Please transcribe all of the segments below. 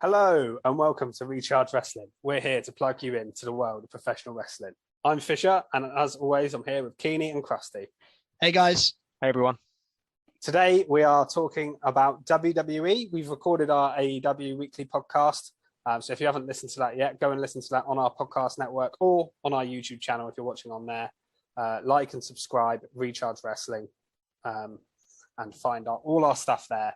Hello and welcome to Recharge Wrestling. We're here to plug you into the world of professional wrestling. I'm Fisher, and as always, I'm here with Keeney and Krusty. Hey guys. Hey everyone. Today we are talking about WWE. We've recorded our AEW weekly podcast. So if you haven't listened to that yet, go and listen to that on our podcast network or on our YouTube channel if you're watching on there. Like and subscribe, Recharge Wrestling, and find all our stuff there.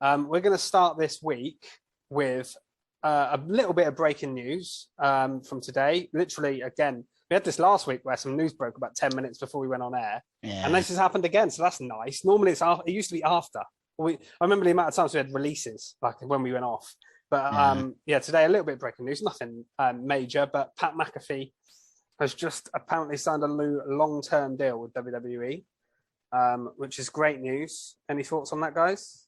We're going to start this week with a little bit of breaking news from today. Literally, again, we had this last week where some news broke about 10 minutes before we went on air. Yeah. And this has happened again, so that's nice. Normally, it used to be after. I remember the amount of times we had releases, like when we went off. But today, a little bit of breaking news. Nothing major, but Pat McAfee has just apparently signed a long-term deal with WWE, which is great news. Any thoughts on that, guys?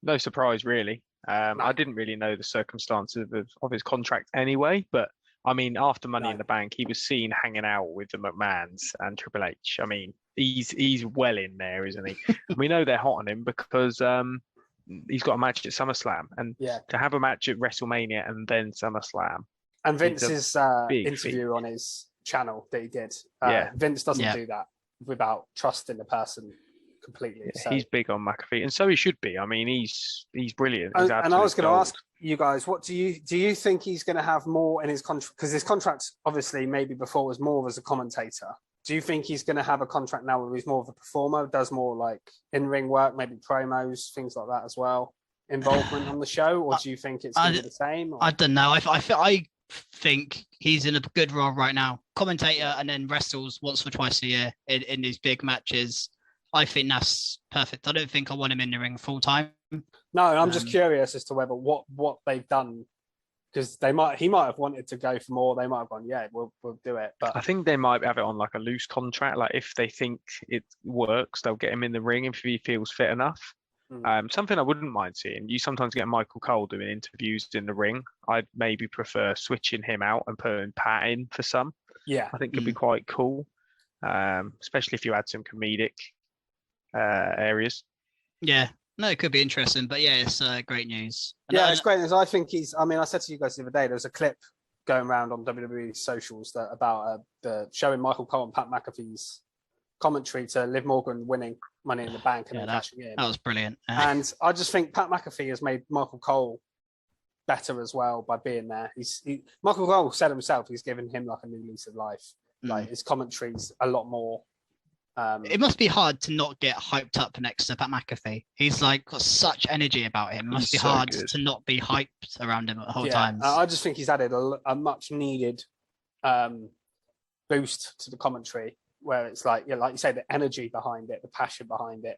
No surprise, really. I didn't really know the circumstances of his contract anyway, but I mean, after Money in the Bank, he was seen hanging out with the McMahons and Triple H. I mean, he's well in there, isn't he? We know they're hot on him because he's got a match at SummerSlam, and to have a match at WrestleMania and then SummerSlam. And Vince's interview on his channel that he did, Vince doesn't do that without trusting the person completely. So. He's big on McAfee, and so he should be. I mean, he's brilliant. And I was going to ask you guys, what do you think he's going to have more in his contract? Because his contract, obviously, maybe before was more as a commentator. Do you think he's going to have a contract now where he's more of a performer, does more like in-ring work, maybe promos, things like that as well, involvement on the show, or do you think it's going to be the same? Or? I don't know. I think he's in a good role right now, commentator, and then wrestles once or twice a year in these big matches. I think that's perfect. I don't think I want him in the ring full time. No, I'm just curious as to whether what they've done, because he might have wanted to go for more. They might have gone, we'll do it. But I think they might have it on like a loose contract. Like if they think it works, they'll get him in the ring if he feels fit enough. Something I wouldn't mind seeing. You sometimes get Michael Cole doing interviews in the ring. I'd maybe prefer switching him out and putting Pat in for some. Yeah, I think it'd be quite cool, especially if you add some comedic areas. Yeah, no, it could be interesting, but it's great news. It's great news. I think I said to you guys the other day, there's a clip going around on WWE socials about the showing Michael Cole and Pat McAfee's commentary to Liv Morgan winning Money in the Bank and then cashing in. That was brilliant. And I just think Pat McAfee has made Michael Cole better as well by being there. Michael Cole said himself, he's given him like a new lease of life. Like his commentary's a lot more. It must be hard to not get hyped up next to Pat McAfee. He's like got such energy about him. It must be so hard to not be hyped around him at the whole time. I just think he's added a much needed boost to the commentary, where it's like you say, the energy behind it, the passion behind it.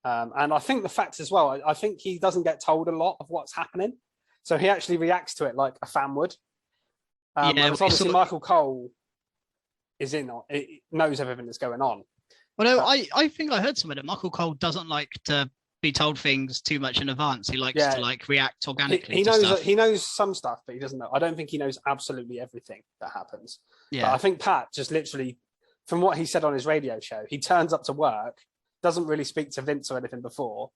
And I think the fact as well, I think he doesn't get told a lot of what's happening. So he actually reacts to it like a fan would. Obviously Michael Cole knows everything that's going on. Well, no, I think I heard somewhere that Michael Cole doesn't like to be told things too much in advance. He likes to like react organically. He knows some stuff, but he doesn't know. I don't think he knows absolutely everything that happens. Yeah. But I think Pat just literally, from what he said on his radio show, he turns up to work, doesn't really speak to Vince or anything before,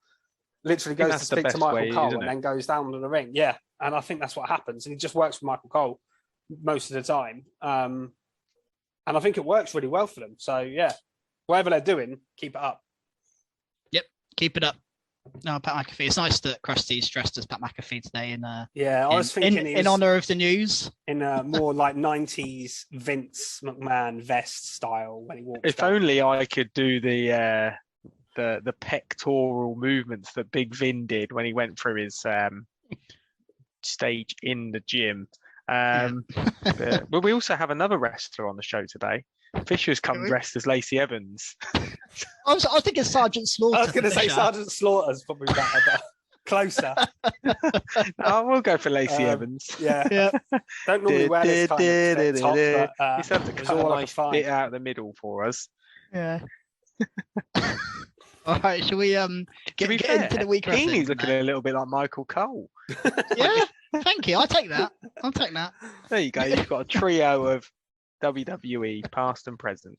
literally goes to speak to Michael Cole and then goes down to the ring. Yeah, and I think that's what happens. And he just works for Michael Cole most of the time. And I think it works really well for them. So, whatever they're doing, keep it up. Yep, keep it up. No, Pat McAfee. It's nice that Krusty's dressed as Pat McAfee today. I was thinking in honor of the news. In a more like 90s Vince McMahon vest style when he walks If down. Only I could do the pectoral movements that Big Vin did when he went through his stage in the gym. But we also have another wrestler on the show today. Fisher's come dressed as Lacey Evans. I was thinking Sergeant Slaughter. I was going to say Sergeant Slaughter's probably better, closer. No, we'll go for Lacey Evans. Yeah. Don't normally wear this kind of top, but he's had to cut a nice bit out of the middle for us. Yeah. All right, shall we get into the week? He's looking a little bit like Michael Cole. Yeah, thank you. I'll take that. There you go. You've got a trio of WWE, past and present.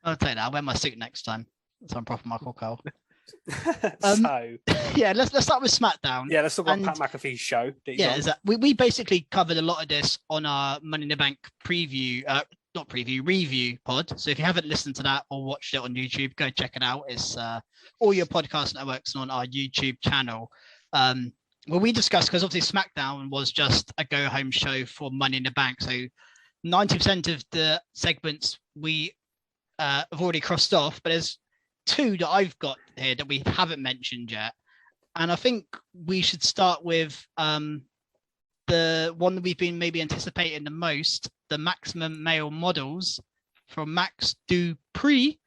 I'll take that. I'll wear my suit next time. So I'm proper Michael Cole. So yeah, let's start with SmackDown. yeah, let's talk about Pat McAfee's show. Yeah, we basically covered a lot of this on our Money in the Bank preview, review pod. So if you haven't listened to that or watched it on YouTube, go check it out. It's all your podcast networks on our YouTube channel. Well, we discussed, because obviously SmackDown was just a go-home show for Money in the Bank. So 90% of the segments we have already crossed off, but there's two that I've got here that we haven't mentioned yet. And I think we should start with the one that we've been maybe anticipating the most, the Maximum Male Models from Max Dupree.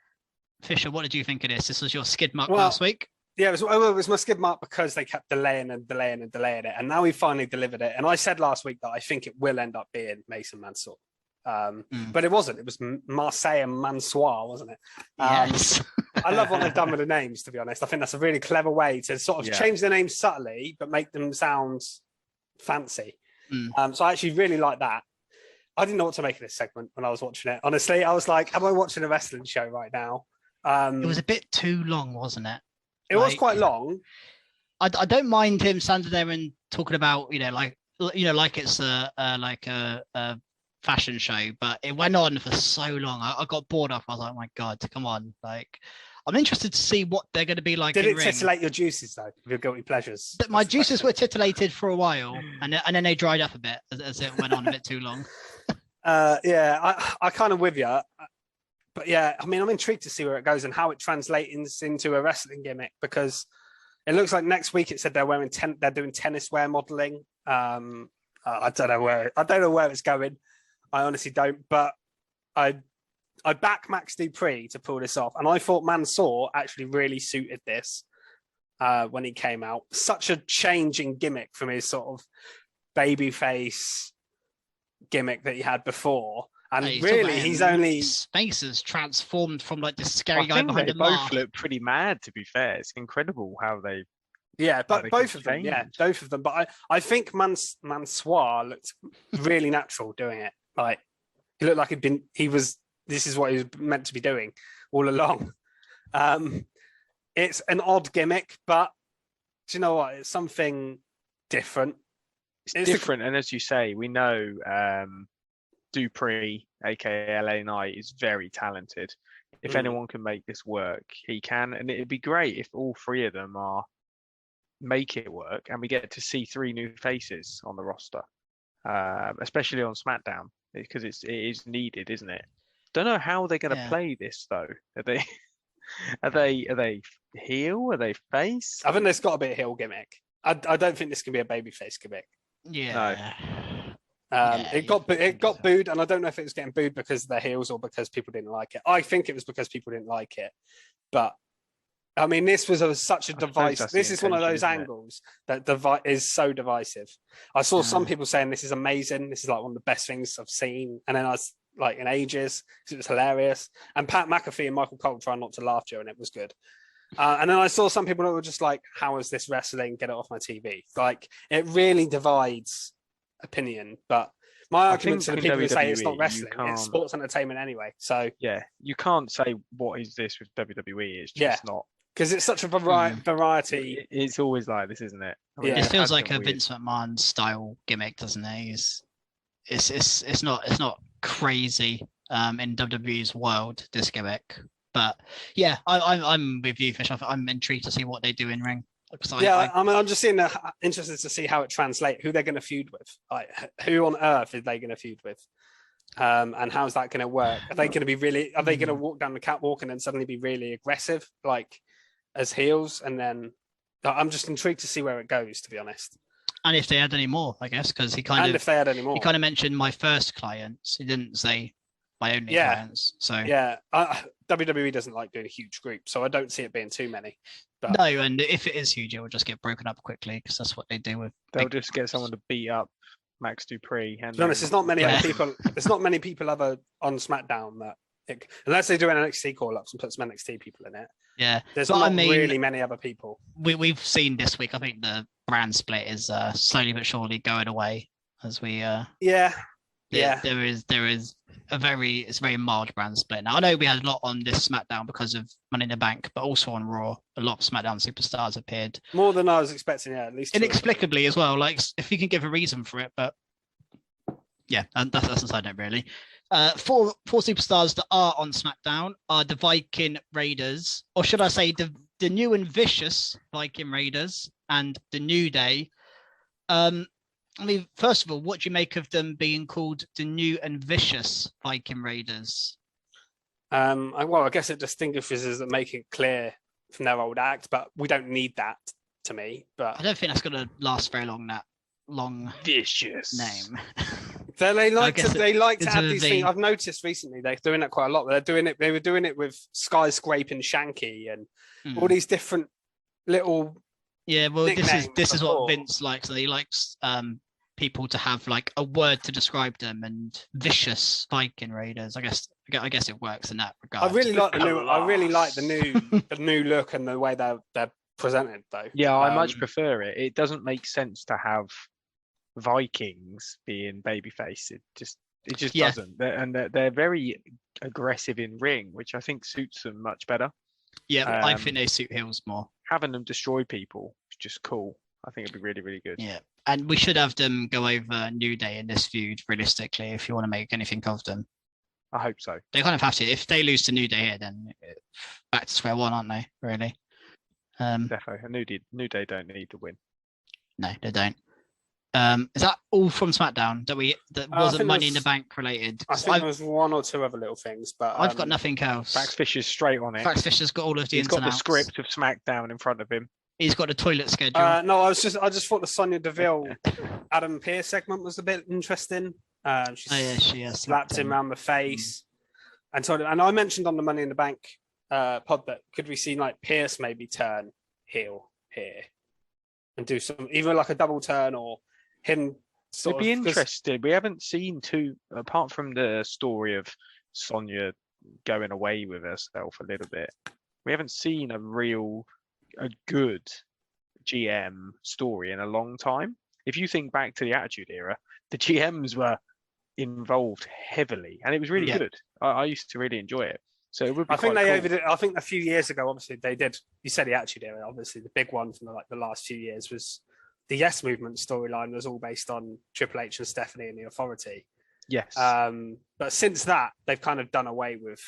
Fisher, what did you think of this? This was your skid mark last week. Yeah, it was my skid mark because they kept delaying it. And now we finally delivered it. And I said last week that I think it will end up being Mason Mansour. But it wasn't. It was Marseille and Mansoir, wasn't it? Yes. I love what they've done with the names, to be honest. I think that's a really clever way to sort of change the names subtly, but make them sound fancy. So I actually really like that. I didn't know what to make of this segment when I was watching it. Honestly, I was like, am I watching a wrestling show right now? It was a bit too long, wasn't it? It was quite long. I don't mind him standing there and talking about, like it's a fashion show, but it went on for so long. I got bored of. I was like, oh my god, come on! Like, I'm interested to see what they're going to be like. Did it titillate your juices though? Your guilty pleasures? My juices were titillated for a while, and then they dried up a bit as it went on a bit too long. I kind of with you. But yeah, I mean, I'm intrigued to see where it goes and how it translates into a wrestling gimmick, because it looks like next week it said they're doing tennis wear modeling. I don't know where it's going. I honestly don't. But I back Max Dupree to pull this off, and I thought Mansour actually really suited this when he came out. Such a changing gimmick from his sort of babyface gimmick that he had before. And really, he's only face has transformed from like this scary guy behind the mask. Both look pretty mad, to be fair. It's incredible how they. Yeah, but both of them. Yeah, both of them. But I think Mansoir looked really natural doing it. Like he looked like this is what he was meant to be doing all along. It's an odd gimmick, but do you know what? It's something different. It's different, and as you say, we know. Dupree, aka LA Knight, is very talented. If anyone can make this work, he can, and it'd be great if all three of them make it work, and we get to see three new faces on the roster, especially on SmackDown, because it is needed, isn't it? Don't know how they're going to play this though. Are they heel? Are they face? I think there's got to be a heel gimmick. I don't think this can be a babyface gimmick. Yeah. No. It got booed, and I don't know if it was getting booed because of their heels or because people didn't like it. I think it was because people didn't like it. But I mean, this was such a device. This is one of those angles that is so divisive. I saw some people saying this is amazing. This is like one of the best things I've seen. And then I was like in ages because it was hilarious. And Pat McAfee and Michael Cole trying not to laugh during it was good. And then I saw some people that were just like, how is this wrestling? Get it off my TV. Like, it really divides opinion. But my argument to the people who say it's not wrestling, it's sports entertainment anyway. So yeah, you can't say what is this with WWE. It's just not. Because it's such a variety. It's always like this, isn't it? I mean, it feels like a Vince McMahon style gimmick, doesn't it? It's not crazy in WWE's world, this gimmick. But yeah, I'm with you, Fish. I'm intrigued to see what they do in ring. I'm just interested to see how it translates. Who they're going to feud with? Like, who on earth are they going to feud with? And how's that going to work? Are they going to be Are they going to walk down the catwalk and then suddenly be really aggressive, like as heels? And then I'm just intrigued to see where it goes, to be honest. And if they had any more, I guess, because he if they had any more, he kind of mentioned my first clients. He didn't say my only clients. So yeah, WWE doesn't like doing a huge group, so I don't see it being too many. But... No, and if it is huge, it will just get broken up quickly because that's what they do with. They'll just get someone to beat up Max Dupree. To be honest, there's not many other people. There's not many people other on SmackDown unless they do an NXT call-ups and put some NXT people in it. Yeah, there's not really many other people. We've seen this week. I think the brand split is slowly but surely going away as we. Yeah, Yeah. There is it's a very mild brand split. Now I know we had a lot on this SmackDown because of Money in the Bank, but also on Raw, a lot of SmackDown superstars appeared. More than I was expecting, yeah, at least inexplicably as well. Like if you can give a reason for it, but yeah, and that's a side note really. Four superstars that are on SmackDown are the Viking Raiders, or should I say the new and vicious Viking Raiders and the New Day. I mean, first of all, what do you make of them being called the new and vicious Viking Raiders? I guess it distinguishes as making it clear from their old act, but we don't need that to me. But I don't think that's going to last very long. That long vicious name. So they like to add these things. I've noticed recently they're doing it quite a lot. They were doing it with Skyscraping Shanky and all these different little. Yeah, well, this is what Vince likes. He likes people to have like a word to describe them, and vicious Viking Raiders. I guess it works in that regard. I really like the new look and the way they're presented, though. Yeah, I much prefer it. It doesn't make sense to have Vikings being babyface. It just doesn't. They're very aggressive in ring, which I think suits them much better. Yeah, I think they suit heels more. Having them destroy people is just cool. I think it'd be really, really good. Yeah, and we should have them go over New Day in this feud, realistically, if you want to make anything of them. I hope so. They kind of have to. If they lose to New Day here, then back to square one, aren't they? Really? Definitely. New Day don't need to win. No, they don't. Is that all from SmackDown that wasn't Money in the Bank related? I think there was one or two other little things, but I've got nothing else. Max Fisher's straight on it. Max Fisher's got all of the. He's got the script of SmackDown in front of him. He's got a toilet schedule. No, I just thought the Sonya Deville Adam Pearce segment was a bit interesting. She slapped him around the face, and I mentioned on the Money in the Bank pod that could we see like Pearce maybe turn heel here and do some either like a double turn or him. It'd be interesting. We haven't seen apart from the story of Sonya going away with herself a little bit. We haven't seen a good GM story in a long time. If you think back to the Attitude Era, the GMs were involved heavily, and it was really good. I used to really enjoy it. So it would be. I think a few years ago, obviously they did. You said the Attitude Era. Obviously, the big one from the last few years was the Yes Movement storyline. Was all based on Triple H and Stephanie and the Authority. Yes. But since that, they've kind of done away with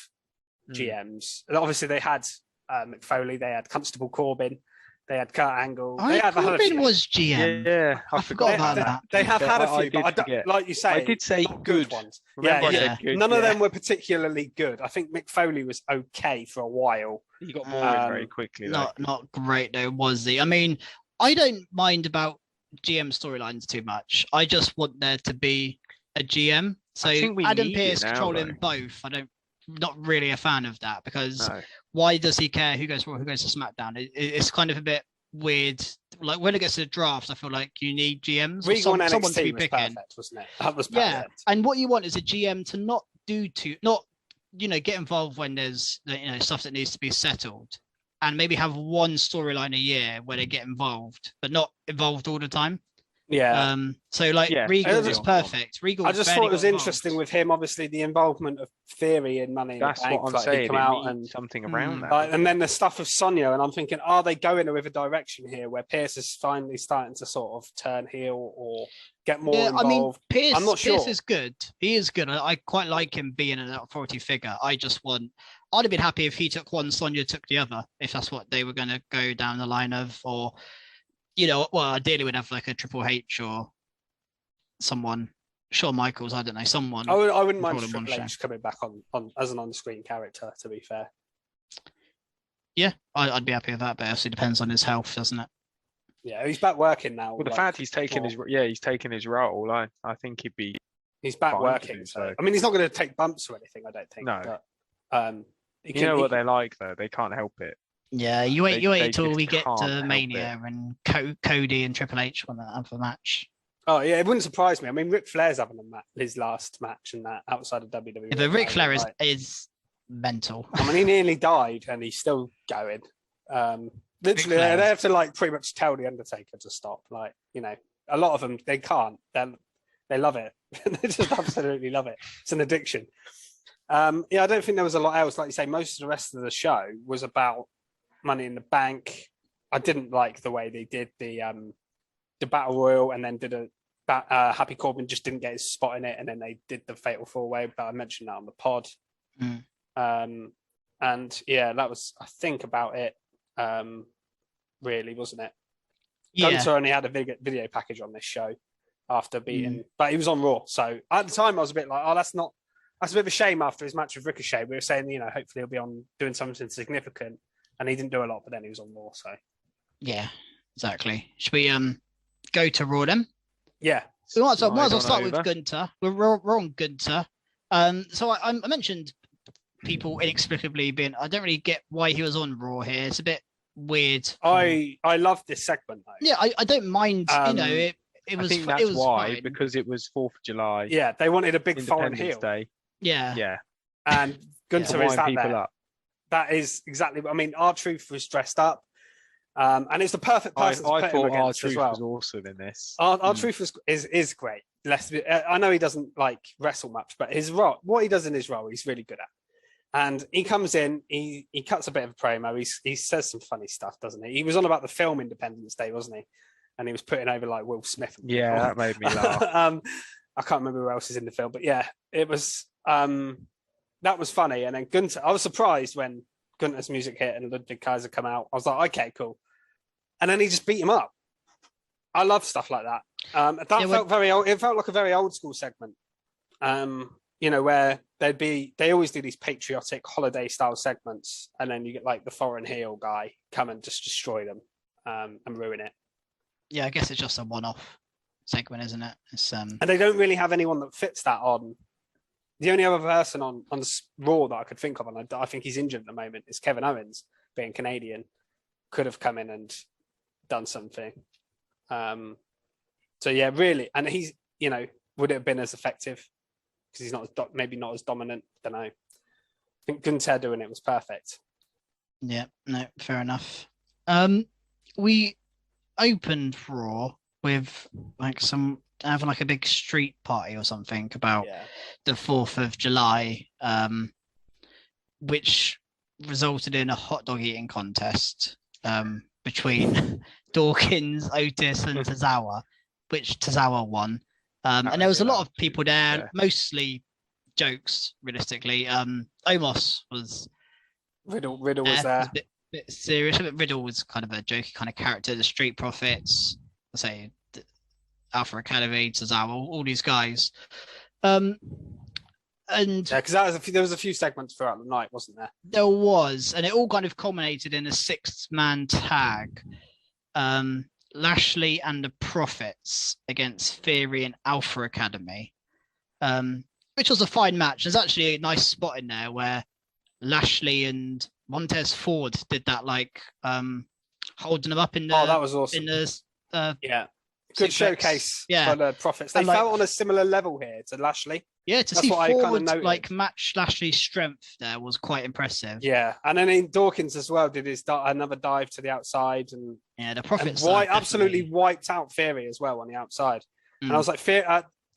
GMs. And obviously, they had McFoley, they had Constable Corbin, they had Kurt Angle. Corbin was GM. Yeah, I forgot about that. They have had a few, but like you say, I did say good ones. Good, none of them were particularly good. I think McFoley was okay for a while. He got bored very quickly. Not great though, was he? I mean, I don't mind about GM storylines too much. I just want there to be a GM. So Adam Pearce controlling both. Not really a fan of that because why does he care who goes Raw, who goes to SmackDown? It's kind of a bit weird. Like when it gets to the draft, I feel like you need GMs. Someone to be picking. Perfect, wasn't it? That was perfect. Yeah, and what you want is a GM to not get involved when there's stuff that needs to be settled, and maybe have one storyline a year where they get involved, but not involved all the time. Yeah. Regal was perfect. Regal. I just thought it was interesting with him. Obviously, the involvement of Theory in Money in the Bank. That's what I'm saying. Come out and something around that. And then the stuff of Sonya, and I'm thinking, are they going with a direction here where Pearce is finally starting to sort of turn heel or get more involved? I mean, Pearce, I'm not sure. Pearce is good. He is good. I quite like him being an authority figure. I'd have been happy if he took one, Sonya took the other, if that's what they were going to go down the line of, or. Ideally we'd have like a Triple H or someone, Shawn Michaels, I don't know, someone. I wouldn't mind Triple H coming back on as an on-screen character, to be fair. Yeah, I'd be happy with that, but it obviously depends on his health, doesn't it? Yeah, he's back working now. Well, the fact he's taken his role, I think he'd be. He's back working, so I mean, he's not going to take bumps or anything, I don't think. No. But, what they're like though; they can't help it. Yeah, you wait till we get to Mania and Cody and Triple H want that other match. Oh yeah, it wouldn't surprise me. I mean, Ric Flair's having his last match and that outside of WWE. Yeah, but Ric Flair is mental. I mean, he nearly died and he's still going. Literally, they have to pretty much tell the Undertaker to stop. A lot of them they can't. They love it. They just absolutely love it. It's an addiction. I don't think there was a lot else. Like you say, most of the rest of the show was about Money in the Bank. I didn't like the way they did the Battle Royal and then did Happy Corbin just didn't get his spot in it, and then they did the Fatal 4-Way, but I mentioned that on the pod. And yeah, that was, I think, about it, really, wasn't it? Yeah. Gunther only had a video package on this show after beating, but he was on Raw. So at the time, I was a bit like, oh, that's a bit of a shame after his match with Ricochet. We were saying, hopefully he'll be on doing something significant, and he didn't do a lot, but then he was on Raw. So yeah, exactly. Should we go to Raw then? Yeah. So might as well start with Gunther. We're on Gunther. So I mentioned people inexplicably being. I don't really get why he was on Raw here. It's a bit weird. I love this segment though. Yeah, I don't mind. It was. I think that's why, fine. because it was 4th of July. Yeah, they wanted a big foreign heel. Day. Yeah. And Gunther is that people there. Up. That is exactly. I mean, R-Truth was dressed up, and it's the perfect person to put him against as well. Was awesome in this. R-Truth is great. I know he doesn't like wrestle much, but his role, what he does in his role, he's really good at. And he comes in, he cuts a bit of a promo. He says some funny stuff, doesn't he? He was on about the film Independence Day, wasn't he? And he was putting over like Will Smith. Yeah, that made me laugh. I can't remember who else is in the film, but yeah, it was. That was funny. And then Gunther, I was surprised when Gunther's music hit and Ludwig Kaiser come out. I was like, okay, cool. And then he just beat him up. I love stuff like that. Felt very old. It felt like a very old school segment. Where they always do these patriotic holiday style segments, and then you get like the foreign heel guy come and just destroy them and ruin it. Yeah, I guess it's just a one-off segment, isn't it? And they don't really have anyone that fits that on. The only other person on Raw that I could think of, and I think he's injured at the moment, is Kevin Owens, being Canadian. Could have come in and done something. So yeah, really, and he's would it have been as effective? Because he's not maybe not as dominant. I don't know. I think Gunther doing it was perfect. Yeah, no, fair enough. We opened Raw with having like a big street party or something about the 4th of July, which resulted in a hot dog eating contest between Dawkins, Otis, and Tozawa, which Tozawa won. And there was a lot of people there, mostly jokes, realistically. Omos was... Riddle was there. Was a bit serious. But Riddle was kind of a jokey kind of character. The Street Profits, Alpha Academy, Tozawa, all these guys. And because there was a few segments throughout the night, wasn't there? There was, and it all kind of culminated in a 6-man tag. Lashley and the Profits against Theory and Alpha Academy, which was a fine match. There's actually a nice spot in there where Lashley and Montez Ford did that, holding them up in the. Oh, that was awesome. In the good showcase for the Profits. They felt on a similar level here to Lashley. Yeah, to see Ford match Lashley's strength there was quite impressive. Yeah, and then in Dawkins as well did another dive to the outside, and the Profits absolutely wiped out Theory as well on the outside. And I was like,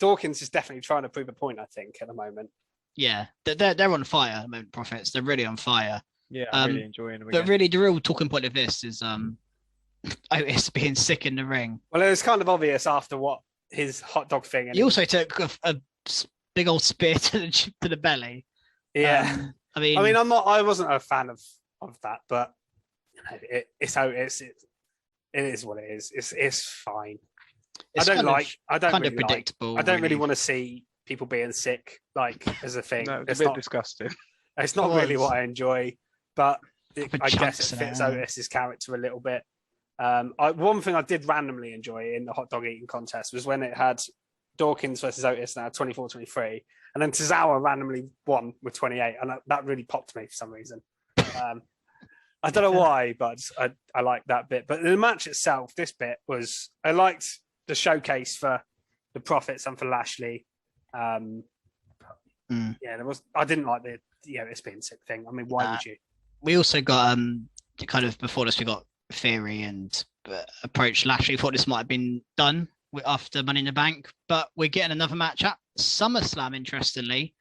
Dawkins is definitely trying to prove a point. I think at the moment. Yeah, they're on fire at the moment. Profits, they're really on fire. Yeah, I'm really enjoying them. Again. But really, the real talking point of this is Otis being sick in the ring. Well, it was kind of obvious after what his hot dog thing. And he also took a big old spear to the belly. Yeah, I mean, I wasn't a fan of that, but it's Otis. It is what it is. It's fine. I don't predictable. I don't really want to see people being sick as a thing. No, it's a bit disgusting. It's not really what I enjoy, but I guess it fits Otis's character a little bit. One thing I did randomly enjoy in the hot dog eating contest was when it had Dawkins versus Otis now 24-23, and then Tozawa randomly won with 28, and that really popped me for some reason. I don't know why, but I liked that bit. But the match itself, this bit I liked the showcase for the Profits and for Lashley. Yeah, I didn't like the it's being sick thing. I mean, why would you? We also got kind of before this, we got Theory and approached Lashley. Thought this might have been done after Money in the Bank, but we're getting another match at SummerSlam, interestingly.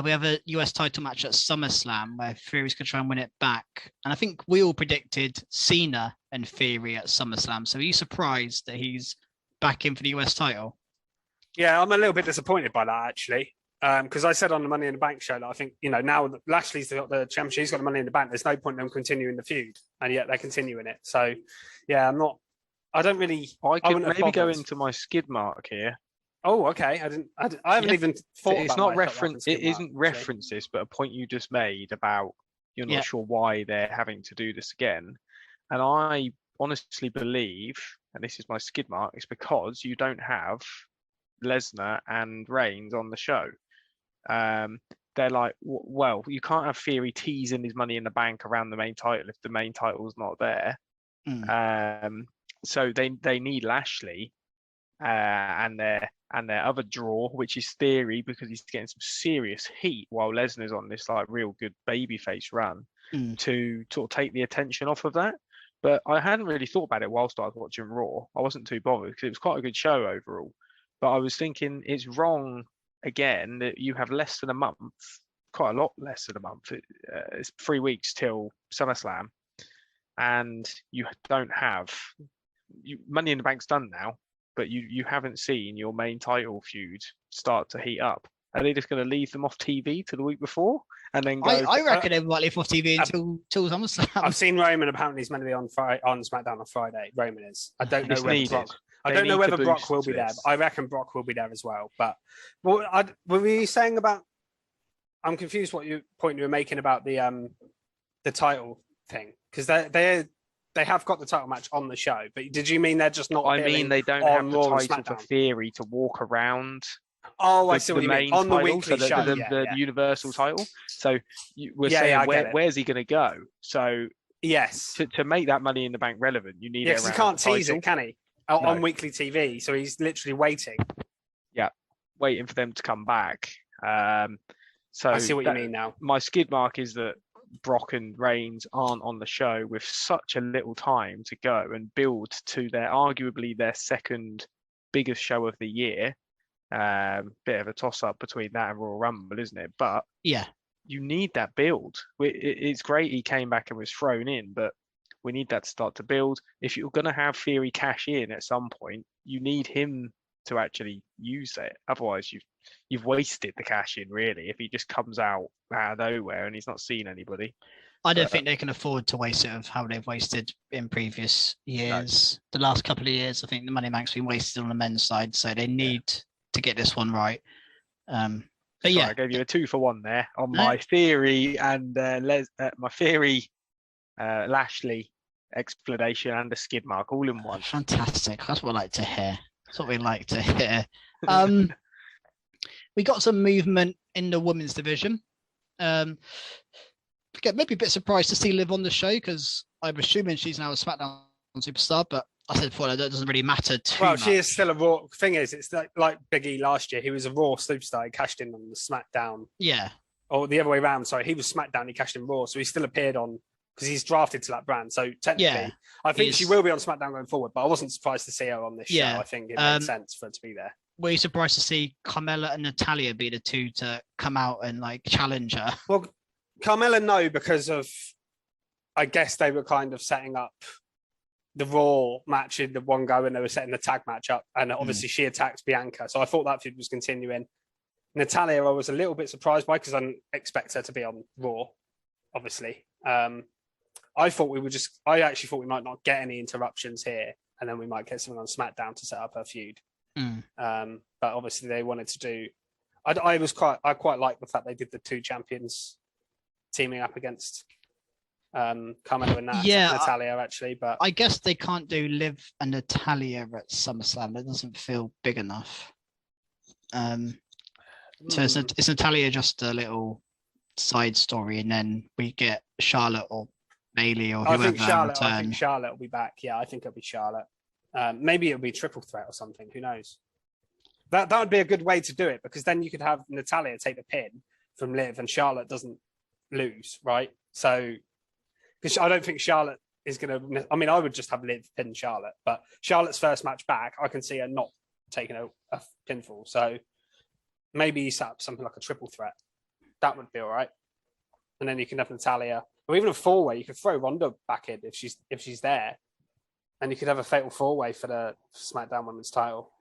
We have a US title match at SummerSlam where Theory's going to try and win it back. And I think we all predicted Cena and Theory at SummerSlam. So are you surprised that he's back in for the US title? Yeah, I'm a little bit disappointed by that, actually. Because I said on the Money in the Bank show that I think, now that Lashley's got the championship, he's got the Money in the Bank. There's no point in them continuing the feud, and yet they're continuing it. So, yeah, I don't really. I could maybe go into my skid mark here. Oh, okay. I haven't even thought. It's not reference. It isn't references, but a point you just made about you're not sure why they're having to do this again. And I honestly believe, and this is my skid mark, it's because you don't have Lesnar and Reigns on the show. They're like, well, you can't have Theory teasing his Money in the Bank around the main title if the main title's not there. So they need Lashley and their other draw, which is Theory, because he's getting some serious heat while Lesnar's on this like real good babyface run to sort of take the attention off of that. But I hadn't really thought about it whilst I was watching Raw. I wasn't too bothered because it was quite a good show overall. But I was thinking it's wrong again that you have less than a month, quite a lot less than a month. It's 3 weeks till SummerSlam, and you don't have Money in the Bank's done now, but you haven't seen your main title feud start to heat up. Are they just going to leave them off TV to the week before and then go? I reckon they might leave off TV until SummerSlam. I've seen Roman. Apparently, he's meant to be on SmackDown on Friday. Roman is. I don't know whether Brock. I don't know whether Brock will be there. But I reckon Brock will be there as well. But what were you saying about? I'm confused. What point you were making about the title thing, because they have got the title match on the show. But did you mean they're just not? I mean they don't have the title for Theory to walk around. Oh, I see what you mean. On the weekly show, the Universal title. So we're saying where's he going to go? So yes, to make that Money in the Bank relevant, you need it around. He can't tease it, can he? On weekly TV, so he's literally waiting. Yeah, waiting for them to come back. So I see what you mean now. My skid mark is that Brock and Reigns aren't on the show with such a little time to go and build to arguably their second biggest show of the year. Bit of a toss-up between that and Royal Rumble, isn't it? But yeah, you need that build. It's great he came back and was thrown in, but we need that to start to build. If you're going to have Theory cash in at some point, you need him to actually use it. Otherwise, you've wasted the cash in, really, if he just comes out of nowhere and he's not seen anybody. I don't think they can afford to waste it of how they've wasted in previous years. No. The last couple of years, I think the Money Bank's been wasted on the men's side, so they need to get this one right. But I gave you a 2-for-1 there on my Theory and my Theory Lashley explanation and a skid mark all in one. Fantastic. That's what I like to hear. That's what we like to hear. We got some movement in the women's division. Maybe a bit surprised to see Liv on the show because I'm assuming she's now a SmackDown superstar, but I said before that doesn't really matter too much. She is still a Raw. Thing is, it's like Big E last year. He was a Raw superstar. He cashed in on the SmackDown. Yeah. Or the other way around. Sorry, he was SmackDown. He cashed in Raw, so he still appeared on because he's drafted to that brand. So technically, I think she will be on SmackDown going forward. But I wasn't surprised to see her on this show. I think it made sense for her to be there. Were you surprised to see Carmella and Natalya be the two to come out and like challenge her? Well, Carmella, no, because of I guess they were kind of setting up the Raw match in the one go and they were setting the tag match up. And obviously she attacked Bianca. So I thought that feud was continuing. Natalya, I was a little bit surprised by because I didn't expect her to be on Raw, obviously. I actually thought we might not get any interruptions here and then we might get something on SmackDown to set up her feud. But obviously they wanted to do. I quite like the fact they did the two champions teaming up against Carmella and Natalya actually, but I guess they can't do Liv and Natalya at SummerSlam. That doesn't feel big enough. So it's Natalya just a little side story, and then we get Charlotte or Bayley or whoever. I think Charlotte will be back. Yeah, I think it'll be Charlotte. Maybe it'll be triple threat or something. Who knows? That would be a good way to do it because then you could have Natalya take the pin from Liv and Charlotte doesn't lose, right? So, because I don't think Charlotte is going to. I mean, I would just have Liv pin Charlotte, but Charlotte's first match back, I can see her not taking a pinfall. So maybe you set up something like a triple threat. That would be all right. And then you can have Natalya, or even a 4-way. You could throw Ronda back in if she's there, and you could have a fatal 4-way for the SmackDown Women's title.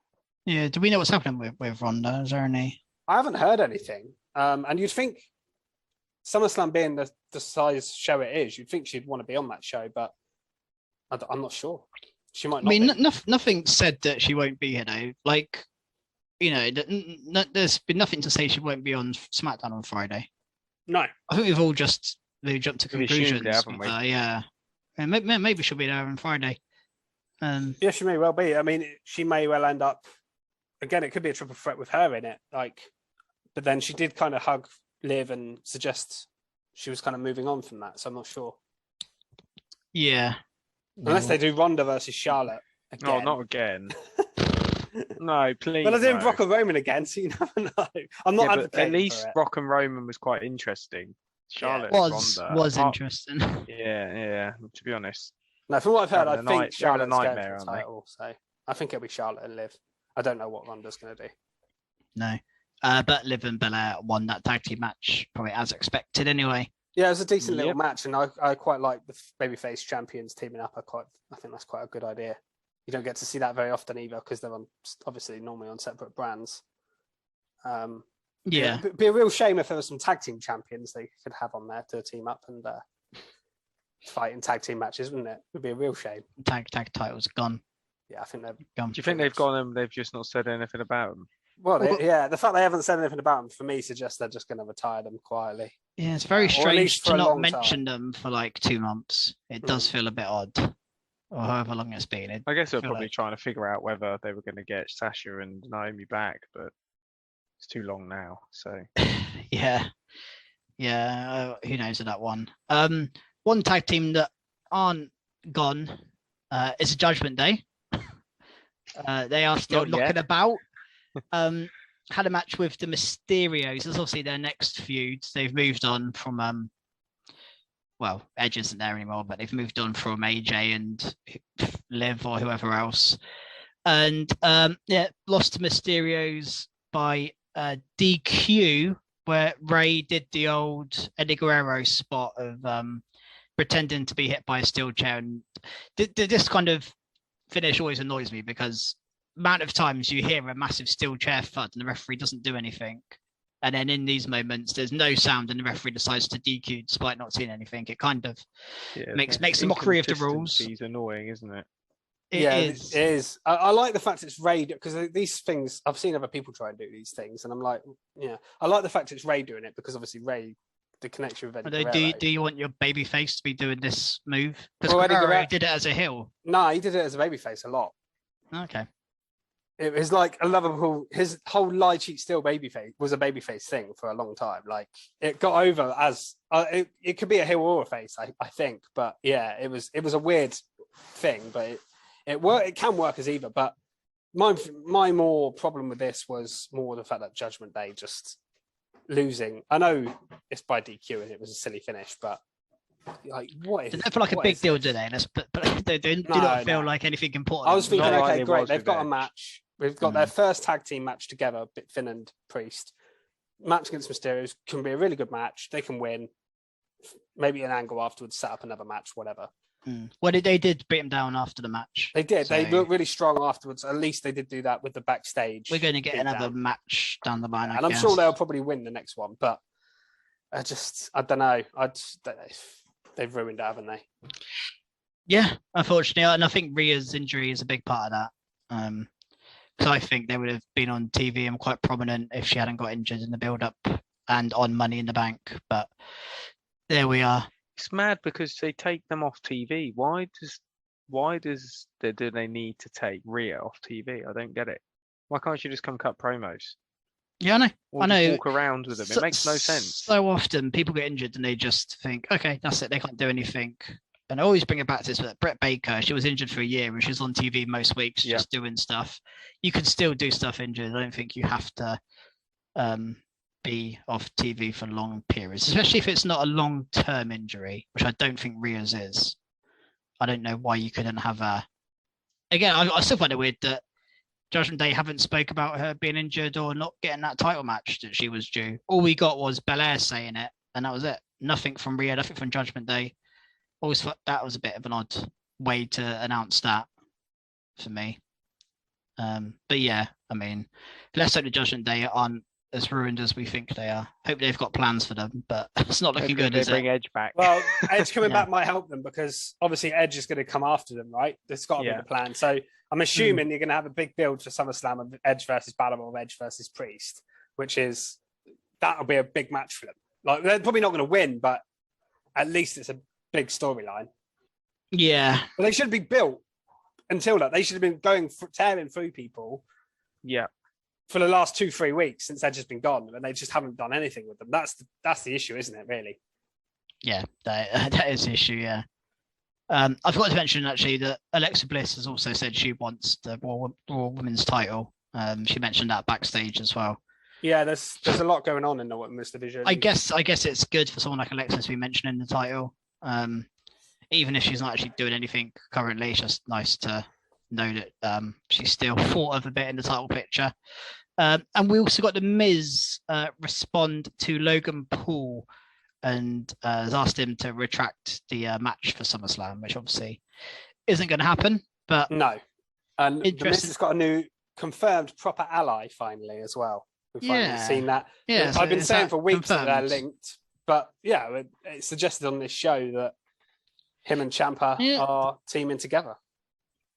Yeah. Do we know what's happening with Ronda? Is there any? I haven't heard anything. And you'd think SummerSlam being the size show it is, you'd think she'd want to be on that show, but I'm not sure. She might not. I mean, nothing said that she won't be here though. Like, you know, there's been nothing to say she won't be on SmackDown on Friday. No. I think we've all just jumped to conclusions. Haven't we? Yeah. And maybe she'll be there on Friday. Yeah, she may well be. I mean, she may well end up. Again, it could be a triple threat with her in it. Like, but then she did kind of hug Liv and suggest she was kind of moving on from that. So I'm not sure. Yeah. Unless they do Ronda versus Charlotte again. No, not again. No, please. Well, they're doing Brock and Roman again, so you never know. I'm not advocating at least for it. Brock and Roman was quite interesting. Charlotte Ronda was interesting. Yeah. To be honest. No, from what I've heard, I think Charlotte's nightmare for the title. So I think it'll be Charlotte and Liv. I don't know what Ronda's going to do. No. But Liv and Belair won that tag team match, probably as expected anyway. Yeah, it was a decent little match, and I quite like the babyface champions teaming up. I think that's quite a good idea. You don't get to see that very often either, because they're obviously normally on separate brands. It'd be a real shame if there were some tag team champions they could have on there to team up and fight in tag team matches, wouldn't it? It would be a real shame. Tag titles gone. Yeah, I think they're gone. Do you think they've got them? They've just not said anything about them. Well, the fact they haven't said anything about them for me suggests they're just going to retire them quietly. Yeah, it's very strange to not mention time. them for like 2 months. It does feel a bit odd, or however long it's been. I guess they're probably trying to figure out whether they were going to get Sasha and Naomi back, but it's too long now. So yeah. Who knows of that one? One tag team that aren't gone is a Judgment Day. They are still knocking about. Had a match with the Mysterios. That's obviously their next feud. They've moved on from Edge isn't there anymore, but they've moved on from AJ and Liv or whoever else. And lost to Mysterios by DQ, where Ray did the old Eddie Guerrero spot of pretending to be hit by a steel chair. And this kind of finish always annoys me, because amount of times you hear a massive steel chair thud and the referee doesn't do anything, and then in these moments there's no sound and the referee decides to DQ despite not seeing anything. It kind of makes a mockery of the rules. It's annoying, isn't it? It is. I like the fact it's Ray, because these things, I've seen other people try and do these things, and I'm like, I like the fact it's Ray doing it, because obviously Ray, the connection with Eddie Guerrero. Do you want your babyface to be doing this move? Because Guerrero did it as a heel. No, he did it as a babyface a lot. Okay. It was like a lovable. His whole lie, cheat, steal babyface was a babyface thing for a long time. Like, it got over as it could be a heel or a face, I think. But yeah, it was a weird thing, but it can work as either. But my more problem with this was more the fact that Judgment Day just losing. I know it's by DQ and it was a silly finish, but like, what is? They don't feel like a big deal, do they? But they do not feel like anything important. I was thinking, okay, great, they've got a match. We've got their first tag team match together, Finn and Priest. Match against Mysterios can be a really good match. They can win. Maybe an angle afterwards, set up another match, whatever. Well, they did beat him down after the match. They did. So they looked really strong afterwards. At least they did do that with the backstage. We're going to get another match down the line, and I'm sure they'll probably win the next one. But I don't know. They've ruined it, haven't they? Yeah, unfortunately, and I think Rhea's injury is a big part of that. Because I think they would have been on TV and quite prominent if she hadn't got injured in the build-up and on Money in the Bank. But there we are. It's mad because they take them off TV. Why do they need to take Rhea off TV? I don't get it. Why can't you just come cut promos? Yeah, I know. Or walk around with them. It makes no sense. So often people get injured and they just think, okay, that's it. They can't do anything. And I always bring it back to this, but Brett Baker, she was injured for a year and she was on TV most weeks just doing stuff. You can still do stuff injured. I don't think you have to be off TV for long periods, especially if it's not a long-term injury, which I don't think Rhea's is. I don't know why you couldn't have a. Again, I still find it weird that Judgment Day haven't spoke about her being injured or not getting that title match that she was due. All we got was Belair saying it, and that was it. Nothing from Rhea, nothing from Judgment Day. Always thought that was a bit of an odd way to announce that for me. But yeah, I mean, let's hope the Judgment Day aren't as ruined as we think they are. Hope they've got plans for them, but it's not looking good, is it? Bring Edge back. Well, Edge coming back might help them because obviously Edge is going to come after them, right? There's got to be the plan. So I'm assuming you're going to have a big build for SummerSlam of Edge versus Balor or Edge versus Priest, which is that'll be a big match for them. Like they're probably not going to win, but at least it's a big storyline. Yeah, but they should be built until that. They should have been tearing through people. Yeah. For the last 2-3 weeks since Edge has been gone, and they just haven't done anything with them. That's the issue, isn't it? Really? Yeah, that is the issue. Yeah. I forgot to mention actually that Alexa Bliss has also said she wants the Raw Women's title. She mentioned that backstage as well. Yeah, there's a lot going on in the women's division. I guess it's good for someone like Alexa to be mentioning the title, even if she's not actually doing anything currently. It's just nice to know that she's still thought of a bit in the title picture. And we also got the Miz respond to Logan Paul and has asked him to retract the match for SummerSlam, which obviously isn't going to happen. But no, and the Miz has got a new confirmed proper ally finally as well. We've finally seen that. Yeah, I've been saying for weeks confirmed that they're linked, but yeah, it's suggested on this show that him and Ciampa are teaming together.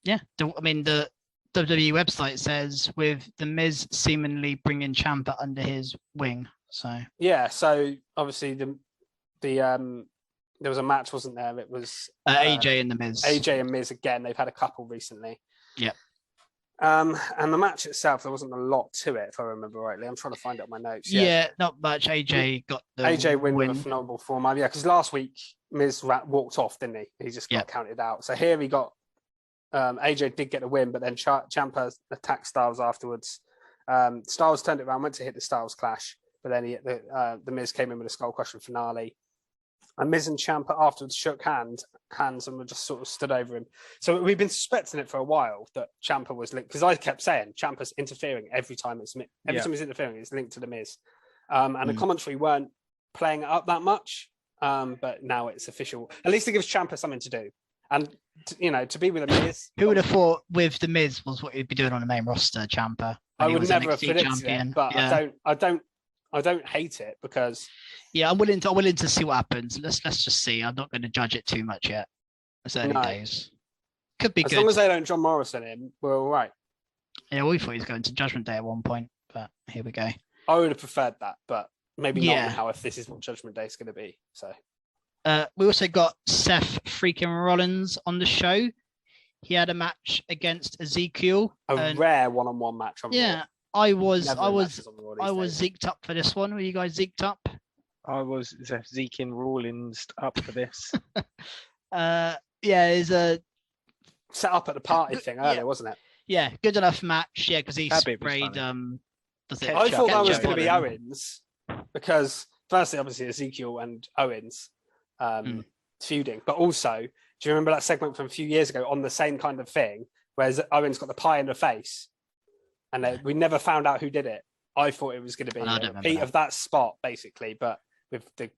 Yeah, I mean the WWE website says with the Miz seemingly bringing Ciampa under his wing. So yeah, so obviously there was a match, wasn't there? It was AJ and the Miz. AJ and Miz again. They've had a couple recently. Yeah. And the match itself, there wasn't a lot to it, if I remember rightly. I'm trying to find out my notes. Yeah, not much. AJ got the AJ win with a phenomenal form. Yeah, because last week Miz walked off, didn't he? He just got counted out. So here he got. AJ did get the win, but then Ciampa attacked Styles afterwards. Styles turned it around, went to hit the Styles Clash, but then the Miz came in with a skull crushing finale. And Miz and Ciampa afterwards shook hands and were just sort of stood over him. So we've been suspecting it for a while that Ciampa was linked, because I kept saying Ciampa's interfering every time time he's interfering, it's linked to the Miz. And the commentary weren't playing it up that much, but now it's official. At least it gives Ciampa something to do. And to be with the Miz. Who would have thought with the Miz was what he'd be doing on the main roster, Ciampa? I would never have predicted it, but I don't hate it because. Yeah, I'm willing to see what happens. Let's just see. I'm not going to judge it too much yet. It's early days. Could be good. As long as they don't John Morrison in, we're all right. Yeah, we thought he was going to Judgment Day at one point, but here we go. I would have preferred that, but maybe not now if this is what Judgment Day is going to be. So. We also got Seth freaking Rollins on the show. He had a match against Ezekiel. A rare one-on-one match on Raw. I was zeked up for this one. Were you guys zeked up? I was zeking Rollins up for this. It's a set up at the party thing earlier, wasn't it? Yeah, good enough match. Yeah, because he sprayed. I thought that was going to be Owens because firstly, obviously Ezekiel and Owens feuding, but also, do you remember that segment from a few years ago on the same kind of thing, where Owens got the pie in the face, and we never found out who did it? I thought it was going to be a repeat of that spot, basically, but with the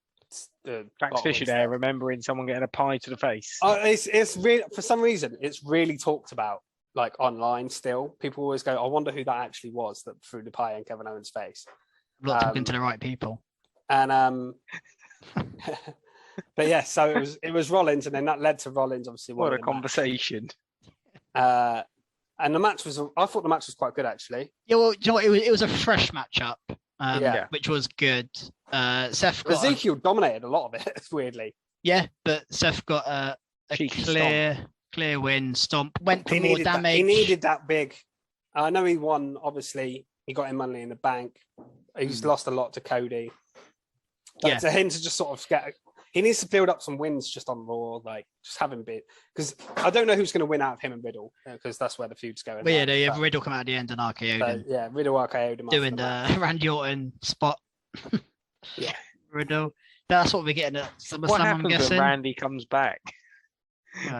Max Fisher there, remembering someone getting a pie to the face. It's really, for some reason, it's really talked about, like online still. People always go, I wonder who that actually was that threw the pie in Kevin Owens' face. I'm not talking to the right people. And but yeah, so it was Rollins, and then that led to Rollins obviously. What a conversation! And the match I thought the match was quite good actually. Yeah, well, you know what? It was a fresh matchup, which was good. Seth got Ezekiel dominated a lot of it, weirdly. Yeah, but Seth got a clear win. Stomp went for more damage. He needed that big. I know he won. Obviously, he got him Money in the Bank. He's lost a lot to Cody. But to him to just sort of he needs to build up some wins just on Raw, like just have him beat. Because I don't know who's going to win out of him and Riddle, because that's where the feud's going. But yeah, they have Riddle come out at the end and RKO'd him. Yeah, Riddle RKO'd him. Doing the Randy Orton spot. Yeah. Riddle. That's what we're getting at SummerSlam, What happens I'm guessing. when Randy comes back?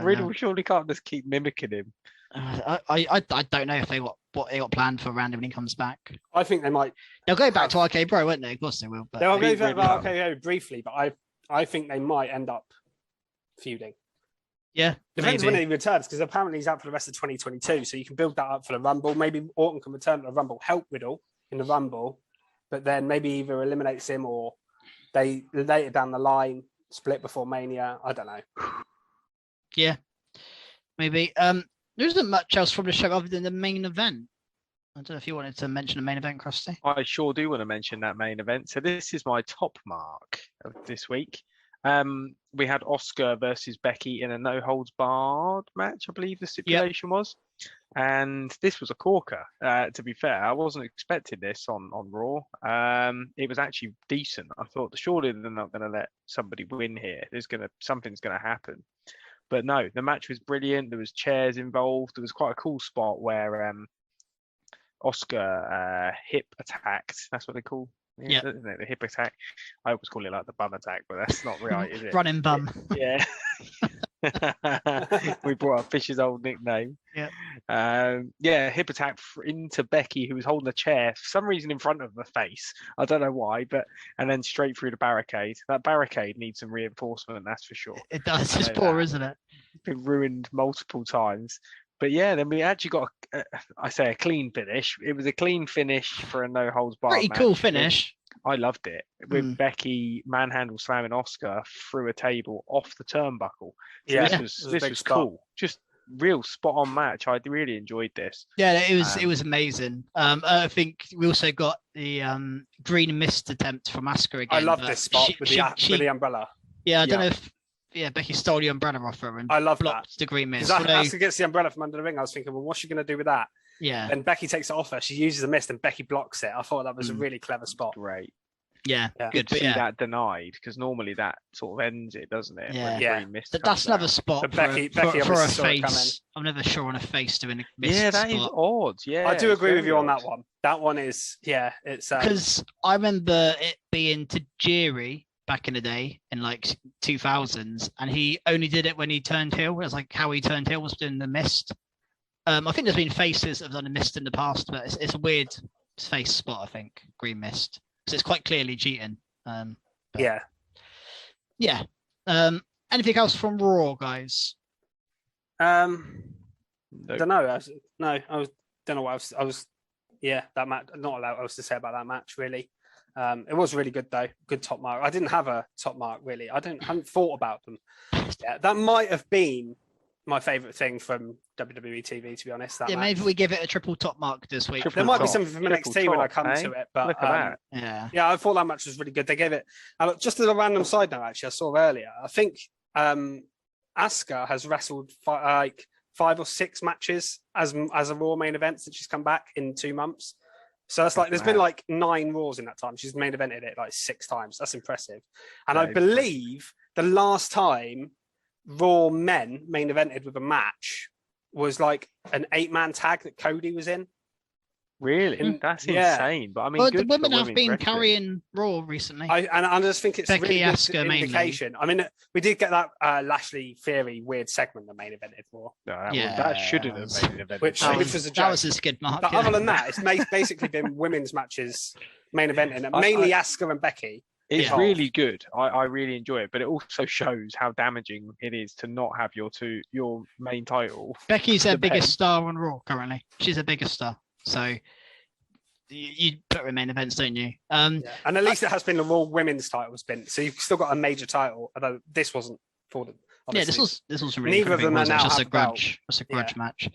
Riddle surely can't just keep mimicking him. I don't know if they got what they got planned for Randy when he comes back. I think they might. They'll go back to RK Bro, won't they? Of course they will. But They'll go back to RKO briefly, but I think they might end up feuding. Yeah, depends when he returns, because apparently he's out for the rest of 2022. So you can build that up for the Rumble. Maybe Orton can return to the Rumble, help Riddle in the Rumble, but then maybe either eliminates him or they later down the line split before Mania. I don't know. Yeah, maybe. There isn't much else from the show other than the main event. I don't know if you wanted to mention the main event, Krusty. I sure do want to mention that main event. So this is my top mark of this week. We had Asuka versus Becky in a no holds barred match, I believe the stipulation was. And this was a corker, to be fair. I wasn't expecting this on Raw. It was actually decent. I thought surely they're not going to let somebody win here. Something's going to happen. But no, the match was brilliant. There was chairs involved. There was quite a cool spot where Asuka hip attacked. That's what they call it, yeah. Isn't it? The hip attack. I always call it like the bum attack, but that's not right, is it? Running bum. Yeah. We brought up Fish's old nickname. Yeah. Hip attack into Becky, who was holding a chair for some reason in front of her face. I don't know why, and then straight through the barricade. That barricade needs some reinforcement, that's for sure. It does. It's poor, isn't it? It's been ruined multiple times. But yeah, then we actually got a clean finish. It was a clean finish for a no holds barred. Pretty cool finish. I loved it. With Becky manhandle slamming Asuka through a table off the turnbuckle. So this was cool. Just real spot on match. I really enjoyed this. Yeah, it was amazing. I think we also got the green mist attempt from Asuka again. I love this spot with the umbrella. Yeah, I don't know if Becky stole the umbrella off her and I love blocked the green mist. Because Asuka gets the umbrella from under the ring. I was thinking, well, what's she going to do with that? Yeah. And Becky takes it off her. She uses the mist and Becky blocks it. I thought that was a really clever spot. Great. Yeah, good to see that denied, because normally that sort of ends it, doesn't it? Yeah. That's another spot for a face. I'm never sure on a face doing a mist that spot. is odd. Yeah, I do agree with you on that one. That one is, it's because I remember it being Tajiri back in the day in like 2000s, and he only did it when he turned heel. It was like how he turned heel was doing the mist. I think there's been faces that have done a mist in the past, but it's a weird face spot. I think green mist. So it's quite clearly cheating. Yeah. Anything else from Raw, guys? Don't know. Don't know what I was. Yeah, that match. Not a lot else to say about that match, really. It was really good though. Good top mark. I didn't have a top mark really. I hadn't thought about them. Yeah, that might have been my favourite thing from WWE TV, to be honest. That match. Maybe we give it a triple top mark this week. There might be something from NXT when I come to it, but look at that. Yeah, I thought that match was really good. They gave it just as a random side note. Actually, I saw earlier. I think Asuka has wrestled 5 or 6 matches as a Raw main event since she's come back in 2 months. So that's like there's been like 9 Raws in that time. She's main evented it like 6 times. That's impressive. And I believe the last time Raw men main evented with a match was like an 8-man tag that Cody was in. Really? That's insane. But I mean, the women have been carrying Raw recently. I just think it's Becky, really Asuka good indication. Mainly. I mean, we did get that Lashley Theory weird segment that main evented Raw. No, that shouldn't have main evented. Which was a joke. That was a skid mark. But other than that, it's basically been women's matches main eventing, mainly Asuka and Becky. It's really good. I really enjoy it, but it also shows how damaging it is to not have your main title. Becky's their biggest star on Raw currently. She's the biggest star. So you put her in main events, don't you? And at least it has been the Raw women's title spin. So you've still got a major title, although this wasn't for them. Obviously. Yeah, this was really neither of them are now just a grudge. Just a grudge match.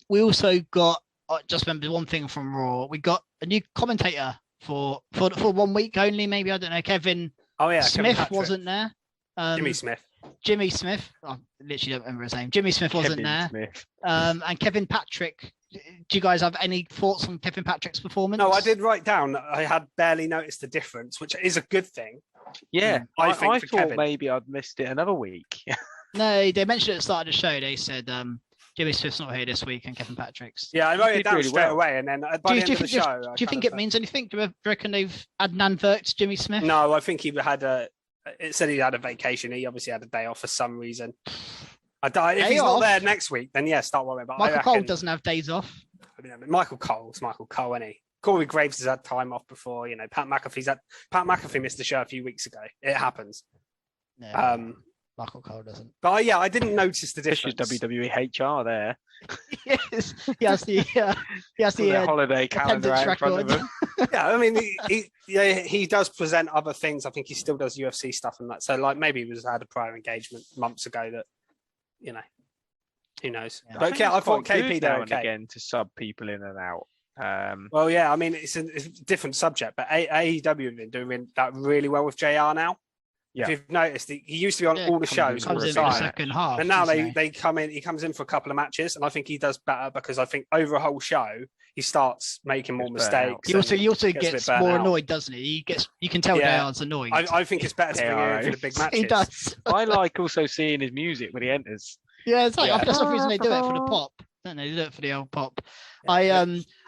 We also got just remember one thing from Raw. We got a new commentator for 1 week only, maybe. I don't know. Kevin Smith wasn't there. Jimmy Smith. I literally don't remember his name. Jimmy Smith wasn't there. And Kevin Patrick. Do you guys have any thoughts on Kevin Patrick's performance? No, I did write down that I had barely noticed the difference, which is a good thing. Yeah, I thought maybe I'd missed it another week. No, they mentioned at the start of the show. They said Jimmy Smith's not here this week and Kevin Patrick's. Yeah, I wrote it down straight away, and then by the end of the show... Do you think it means anything? Do you reckon they've had an advert to Jimmy Smith? No, I think he had it said he had a vacation. He obviously had a day off for some reason. If he's not there next week, then yeah, start worrying. But Michael Cole doesn't have days off. Michael Cole's Michael Cole, isn't he? Corey Graves has had time off before. Pat McAfee missed the show a few weeks ago. It happens. No, Michael Cole doesn't. But yeah, I didn't notice the difference. This is WWE HR there. Yes, he has the holiday calendar out in front of him. Yeah, I mean, he does present other things. I think he still does UFC stuff and that. So like maybe he had a prior engagement months ago that, who knows? Yeah. But I thought KP now there and again to sub people in and out. Well, yeah, I mean it's a different subject, but AEW have been doing that really well with JR now. Yeah. If you've noticed, he used to be on all the shows all the time. Second half, and now they come in. He comes in for a couple of matches, and I think he does better because I think over a whole show he starts making more mistakes. He also gets more annoyed, doesn't he? You can tell JR's annoyed. I think it's better to bring him in for the big matches. He does. I like also seeing his music when he enters. Yeah, it's like that's the reason they do it for the pop. Don't they? They do it for the old pop.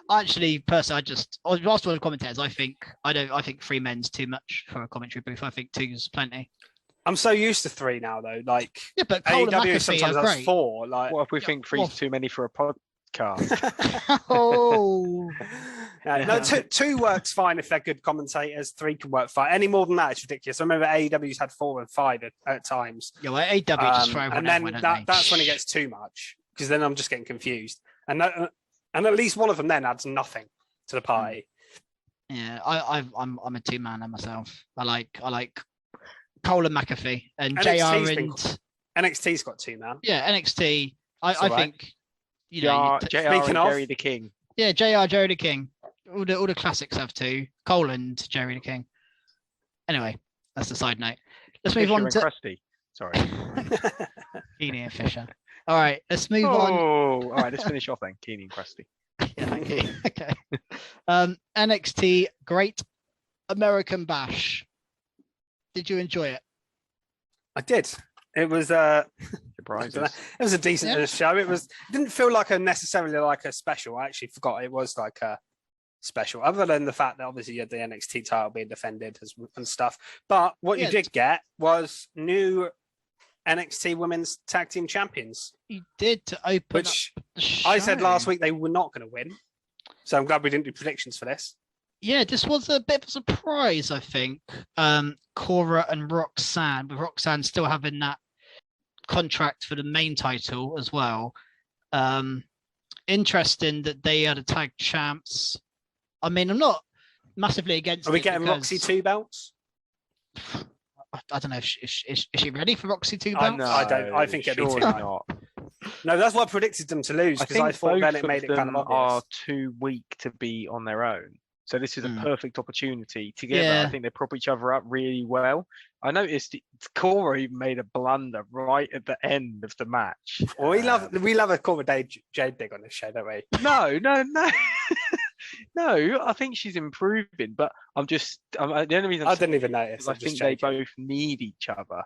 Actually, personally, I was asked one of the commentators. I think 3 men's too much for a commentary booth. I think 2 is plenty. I'm so used to 3 now, though. Like, yeah, but Cole and McAfee sometimes are has great. 4. Like, what if we think 3's too many for a podcast? Oh, no, 2 works fine if they're good commentators. 3 can work fine. Any more than that, it's ridiculous. I remember AEW's had 4 and 5 at times. Yeah, well, AEW just throw and then that's when it gets too much because then I'm just getting confused. And at least one of them then adds nothing to the party. Yeah, I'm a 2-man myself. I like Cole and McAfee and JR and NXT's got 2 man. Yeah, NXT. I think JR and Jerry the King. Yeah, JR, Jerry the King. All the classics have 2. Cole and Jerry the King. Anyway, that's the side note. Let's move on to Krusty. Sorry. Keeney and Fisher. All right, let's move on. Oh, all right, let's finish off then. Keeney and Krusty. Yeah, thank you. Okay. NXT Great American Bash. Did you enjoy it? I did. It was it was a decent show. It didn't feel like necessarily like a special. I actually forgot it was like a special, other than the fact that obviously you had the NXT title being defended and stuff. But what you did get was new NXT Women's Tag Team Champions. You did to open which up the show. I said last week they were not going to win. So I'm glad we didn't do predictions for this. Yeah, this was a bit of a surprise, I think. Cora and Roxanne, with Roxanne still having that contract for the main title as well. Interesting that they are the tag champs. I mean, I'm not massively against it. Are we getting Roxy 2 belts? I don't know if is she ready for Roxy 2 belts? No, I think it'd be 2. not. No, that's why I predicted them to lose because I thought then it made it kind of obvious. Are too weak to be on their own. So this is a perfect opportunity together. Yeah. I think they prop each other up really well. I noticed Cora even made a blunder right at the end of the match. Well, we love a Cora Jade dig on this show, don't we? No. No, I think she's improving, but the only reason I didn't even notice. I think they both need each other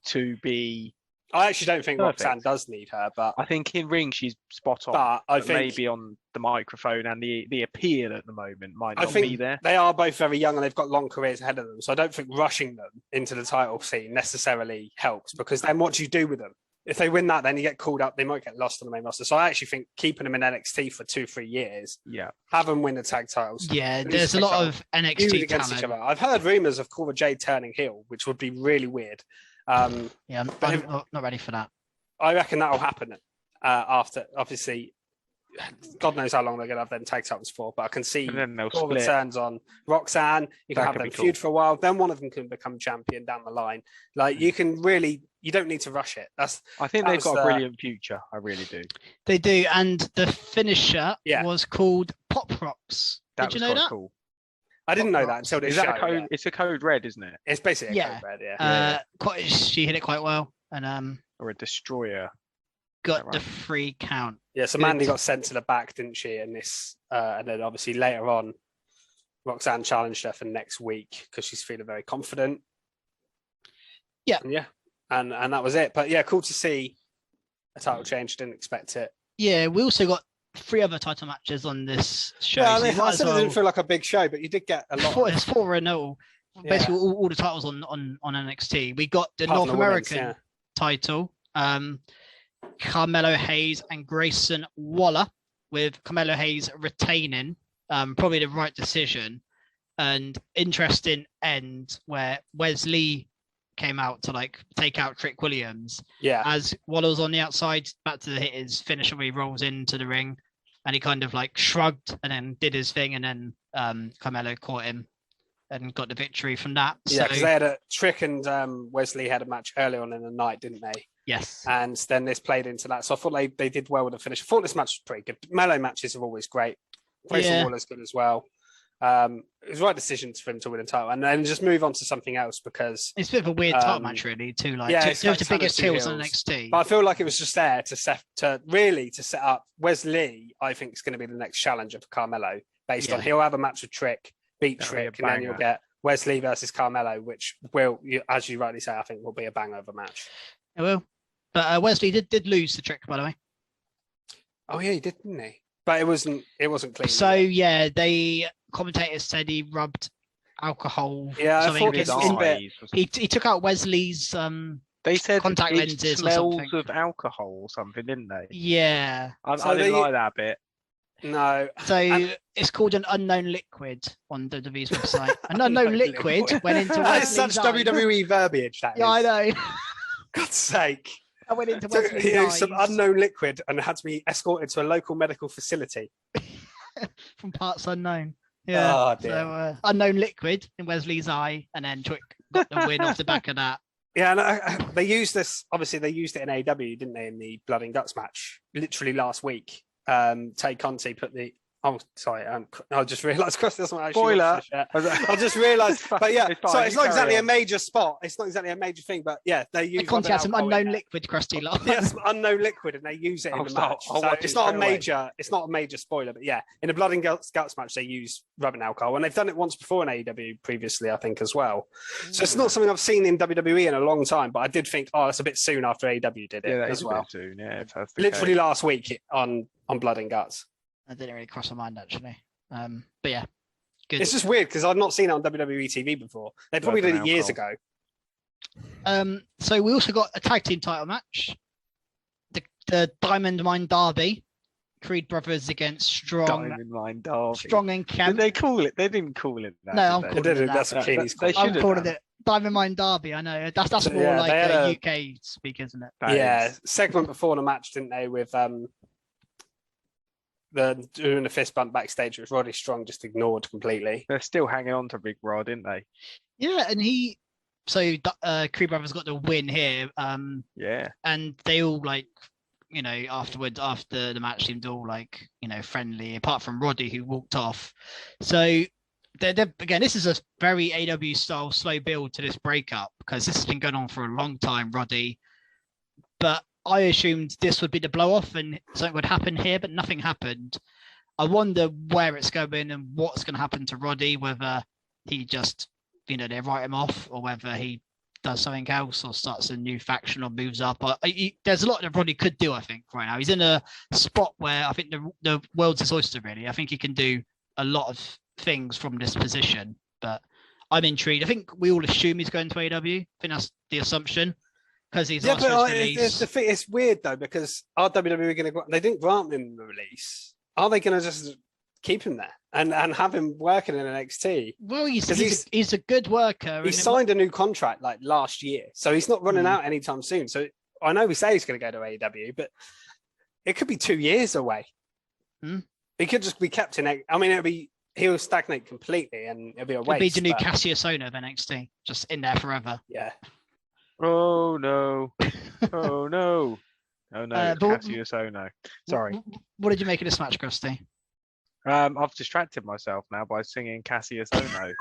to be. I actually don't think perfect. Roxanne does need her, but I think in ring she's spot on. But I think maybe on the microphone and the appeal at the moment might not be there. They are both very young and they've got long careers ahead of them, so I don't think rushing them into the title scene necessarily helps because then what do you do with them? If they win that, then you get called up. They might get lost on the main roster. So I actually think keeping them in NXT for 2-3 years, have them win the tag titles. Yeah, there's a lot of NXT against each other. I've heard rumors of Cora Jade turning heel, which would be really weird. I'm not ready for that. I reckon that will happen after, obviously, God knows how long they're going to have them tag titles for, but I can see Cora turns on Roxanne. You can have them feud for a while. Then one of them can become champion down the line. Like you don't need to rush it. I think they've got a brilliant future. I really do. They do. And the finisher was called Pop Rocks. Did you know that? Cool. I didn't know that until this show. It's a code red, isn't it? It's basically a code red, she hit it quite well. And or a destroyer. Got the free count. Yeah, so Mandy got sent to the back, didn't she? And and then obviously later on, Roxanne challenged her for next week because she's feeling very confident. Yeah. And that was it. But yeah, cool to see a title change. Didn't expect it. Yeah, we also got 3 other title matches on this show. Yeah, I said it didn't feel like a big show, but you did get a lot. It's 4 in all. Basically, all the titles on NXT. We got the North American title Carmelo Hayes and Grayson Waller, with Carmelo Hayes retaining. Probably the right decision. And interesting end where Wesley came out to like take out Trick Williams. Yeah. As Waller was on the outside, about to hit his finisher where he rolls into the ring, and he kind of like shrugged and then did his thing, and then Carmelo caught him and got the victory from that. Yeah, because they had Trick and Wesley had a match earlier on in the night, didn't they? Yes. And then this played into that. So I thought they did well with the finish. I thought this match was pretty good. Melee matches are always great. Grayson Waller's good as well. It was the right decision for him to win the title, and then just move on to something else because it's a bit of a weird title match, really. Too like it's the biggest heels on NXT. But I feel like it was just there to set up Wesley. I think is going to be the next challenger for Carmelo, based on he'll have a match with Trick, beat Trick, and then you'll get Wesley versus Carmelo, which will, as you rightly say, I think will be a bang over match. It will, but Wesley did lose the Trick, by the way. Oh yeah, he did, didn't he? But it wasn't clean. So yeah, they commentators said he rubbed alcohol. Yeah, I thought he took out Wesley's they said contact lenses smells or something. of alcohol or something, didn't they? Yeah. I didn't like that bit. No. So it's called an unknown liquid on WWE's website. An unknown liquid went into Wesley's That's such WWE verbiage, that yeah, is. I know. God's sake. I went into Wesley's He eyes. used some unknown liquid and had to be escorted to a local medical facility. From parts unknown. Yeah. Oh, dear. So unknown liquid in Wesley's eye, and then Trick got the win off the back of that. Yeah, and they used this. Obviously, they used it in AEW, didn't they? In the Blood and Guts match, literally last week. Tay Conti put the. Oh, sorry. I just realised Chris doesn't actually. Spoiler. I just realised, but yeah. It's fine, So it's not exactly on. a major spot. It's not exactly a major thing, but yeah, they use. Conti had some unknown liquid, Krusty. Yeah, some unknown liquid, and they use it in the match. So it's not a major. It's not a major spoiler, but yeah, in the Blood and Guts match, they use rubbing alcohol, and they've done it once before in AEW previously, I think, as well. So it's not something I've seen in WWE in a long time, but I did think, that's a bit soon after AEW did it as well. Soon, yeah, literally last week on Blood and Guts. I didn't really cross my mind actually. But yeah, good. It's just weird because I've not seen it on WWE TV before. They probably did it years ago. So we also got a tag team title match, the Diamond Mine Derby, Creed Brothers against Strong. Diamond Mine Derby. Strong and Camp. Did they call it? They didn't call it that. No, I'm did calling They it did. that. That's what Keeney's called. I'm calling it Diamond Mine Derby. I know that's more Yeah, like they had a UK speak, isn't it? Yeah, segment before the match, didn't they? With doing the fist bump backstage, which Roddy Strong just ignored completely. They're still hanging on to Big Rod, aren't they? Yeah, and Creed Brothers got the win here. Yeah, and they all afterwards, after the match, seemed all friendly, apart from Roddy, who walked off. So they're again, this is a very AW style slow build to this breakup because this has been going on for a long time, Roddy. But I assumed this would be the blow off and something would happen here, but nothing happened. I wonder where it's going and what's going to happen to Roddy, whether he just, they write him off or whether he does something else or starts a new faction or moves up. There's a lot that Roddy could do, I think, right now. He's in a spot where I think the world's his oyster, really. I think he can do a lot of things from this position, but I'm intrigued. I think we all assume he's going to AEW. I think that's the assumption. Because he's it's weird though because are WWE going to? They didn't grant him the release. Are they going to just keep him there and have him working in NXT? Well, he's a good worker. He signed a new contract like last year, so he's not running out anytime soon. So I know we say he's going to go to AEW, but it could be 2 years away. He could just be kept in. I mean, he'll stagnate completely, and it'll be a waste. It'll be the new Cassius Ohno of NXT, just in there forever. Yeah. Oh no! Oh no! Oh no! Cassius Ohno. Sorry. What did you make of this match, Krusty? I've distracted myself now by singing Cassius Ohno.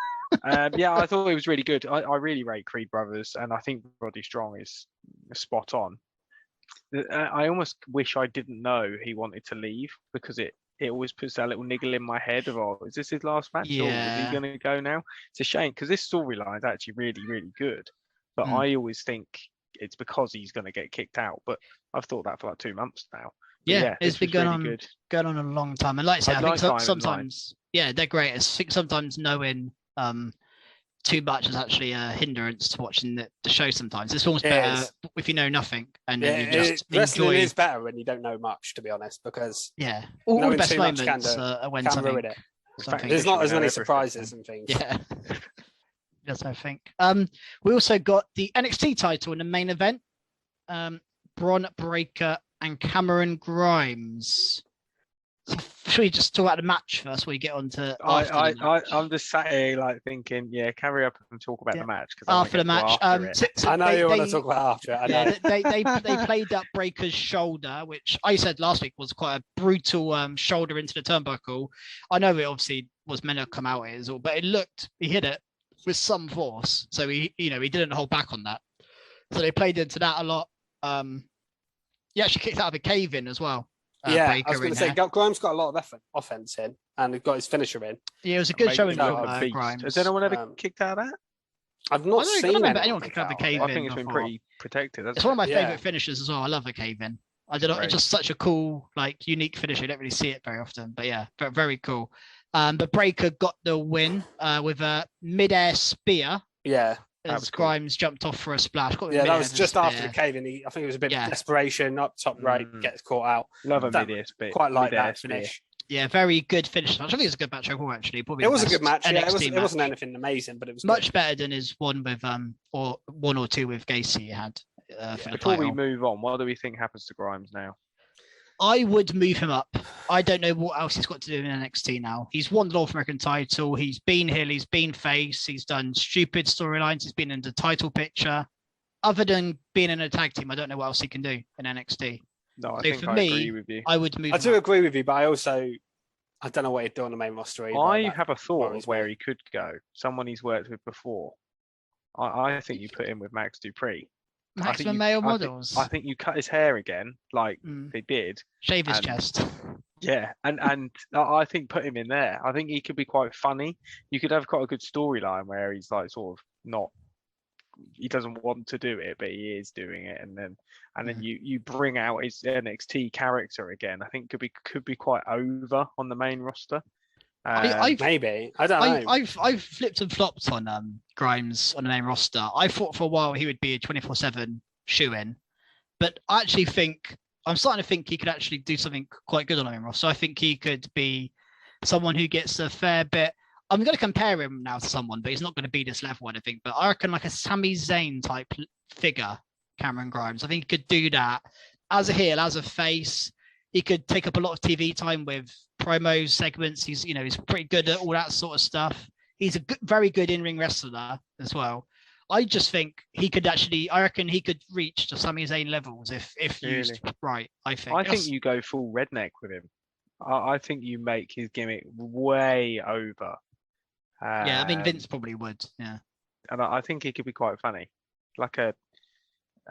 Yeah, I thought it was really good. I really rate Creed Brothers, and I think Roddy Strong is spot on. I almost wish I didn't know he wanted to leave because it always puts that little niggle in my head of, is this his last match? Yeah. Or is he going to go now? It's a shame because this storyline is actually really, really good. But I always think it's because he's going to get kicked out. But I've thought that for like 2 months now. Yeah, it's been going on a long time. And like I say, I think sometimes, they're great. I think sometimes knowing too much is actually a hindrance to watching the show sometimes. It's almost It better is. if you know nothing and Yeah, then you just wrestling enjoy. is better when you don't know much, to be honest, because All the knowing best too much moments are when can something. ruin it. something There's not as know many everything. surprises and things. Yeah. Yes, I think. We also got the NXT title in the main event. Bron Breakker and Cameron Grimes. So should we just talk about the match first before we get on to I'm just sat here like thinking, yeah, carry up and talk about the match because after the match. I know you want to talk about after it. I know. They played up Breaker's shoulder, which I said last week was quite a brutal shoulder into the turnbuckle. I know it obviously was meant to come out as all, but he hit it with some force, so he didn't hold back on that. So they played into that a lot. He actually kicked out of a cave in as well. Yeah, Breaker I was going to say Grimes got a lot of offense in, and he got his finisher in. Yeah, it was a good showing from beast. Grimes. Has anyone ever kicked out of that? I've not seen. I don't remember anyone kicked out of the cave in. I think it's been pretty protected. It's one of my favorite finishes as well. I love the cave in. It's just such a cool, unique finisher. You don't really see it very often, but yeah, very cool. But Breaker got the win with a mid-air spear. Yeah. As Grimes jumped off for a splash. That was just after the cave in. I think it was a bit of desperation, up top right, gets caught out. Love a mid-air spear. Quite like that finish. Yeah, very good finish. I think it was a good match overall, actually. Probably it was a good match. Yeah, it wasn't anything amazing, but it was much better than his one with or one or two with Gacy he had. Before we move on, what do we think happens to Grimes now? I would move him up. I don't know what else he's got to do in NXT now. He's won the North American title. He's been heel. He's been face. He's done stupid storylines. He's been in the title picture. Other than being in a tag team, I don't know what else he can do in NXT. No, I think I agree with you. I would move. I do agree with you, but I don't know what he'd do on the main roster either. I have a thought of where he could go. Someone he's worked with before. I think you put him with Max Dupree. Maximum male models. I think you cut his hair again, like they did. Shave his chest. Yeah, and I think put him in there. I think he could be quite funny. You could have quite a good storyline where he's like sort of not. He doesn't want to do it, but he is doing it, and then you bring out his NXT character again. I think could be quite over on the main roster. Maybe I don't know. I've flipped and flopped on Grimes on the main roster. I thought for a while he would be a 24/7 shoe-in, but I actually think I'm starting to think he could actually do something quite good on the main roster. So I think he could be someone who gets a fair bit. I'm going to compare him now to someone, but he's not going to be this level, I don't think. But I reckon like a Sami Zayn type figure, Cameron Grimes. I think he could do that as a heel, as a face. He could take up a lot of TV time with promos, segments. He's pretty good at all that sort of stuff. He's a very good in-ring wrestler as well. I just think he could I reckon he could reach to Sami Zayn levels if used right. I think you go full redneck with him. I think you make his gimmick way over. Yeah, I mean Vince probably would. Yeah, and I think he could be quite funny, like a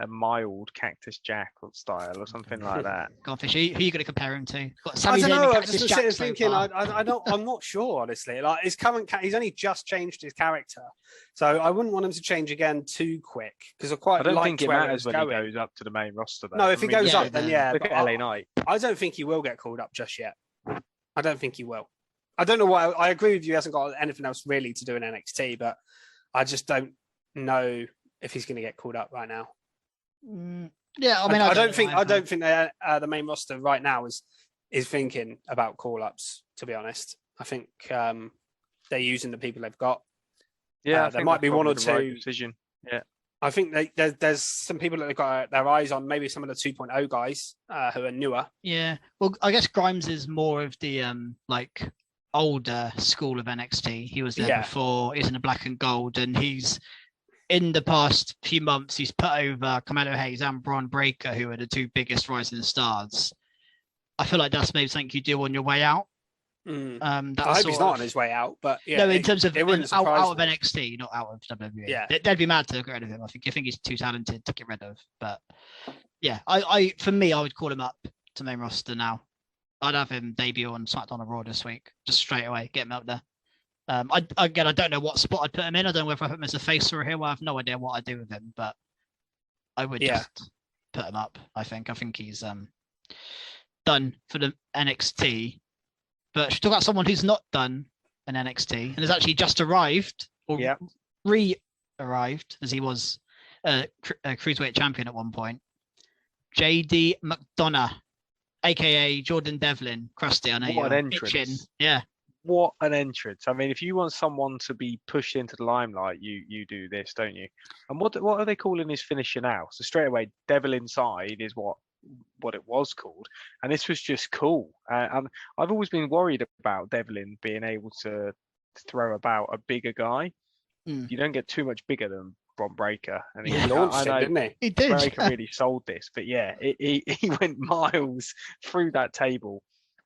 mild Cactus Jack style or something like that. Godfish, who are you going to compare him to? I don't know. I'm just sitting thinking. I'm not sure, honestly. Like his current, he's only just changed his character, so I wouldn't want him to change again too quick because I don't think it matters when he goes up to the main roster. Though. No, if he goes up, then yeah. Look at LA Knight. I don't think he will get called up just yet. I don't think he will. I don't know why. I agree with you. He hasn't got anything else really to do in NXT, but I just don't know if he's going to get called up right now. Yeah, I mean, I don't think the main roster right now is thinking about call ups. To be honest, I think they're using the people they've got. Yeah, there might be one or two. Right decision. Yeah, I think there's some people that they've got their eyes on. Maybe some of the 2.0 guys who are newer. Yeah, well, I guess Grimes is more of the older school of NXT. He was there before. He's in the black and gold, and he's. In the past few months, he's put over Carmelo Hayes and Bron Breakker, who are the two biggest rising stars. I feel like that's maybe something you do on your way out. I hope he's not on his way out, but yeah. No, in terms of out of me. NXT, not out of WWE. Yeah, they'd be mad to get rid of him. I think he's too talented to get rid of. But yeah, I for me, I would call him up to main roster now. I'd have him debut on SmackDown or Raw this week, just straight away, get him up there. I don't know what spot I'd put him in. I don't know whether I put him as a face or a heel. I have no idea what I'd do with him, but I would just put him up. I think he's done for the NXT. But should we talk about someone who's not done an NXT and has actually just arrived re-arrived, as he was a cruiserweight champion at one point. JD McDonough, aka Jordan Devlin. Krusty, I know What you're an itching. entrance. Yeah. What an entrance. I mean, if you want someone to be pushed into the limelight, you do this, don't you? And what are they calling his finisher now? So straight away, Devil Inside is what it was called. And this was just cool. And I've always been worried about Devlin being able to throw about a bigger guy. You don't get too much bigger than Bron Breakker. And He launched it, didn't he? He did. Breakker really sold this. But yeah, he went miles through that table.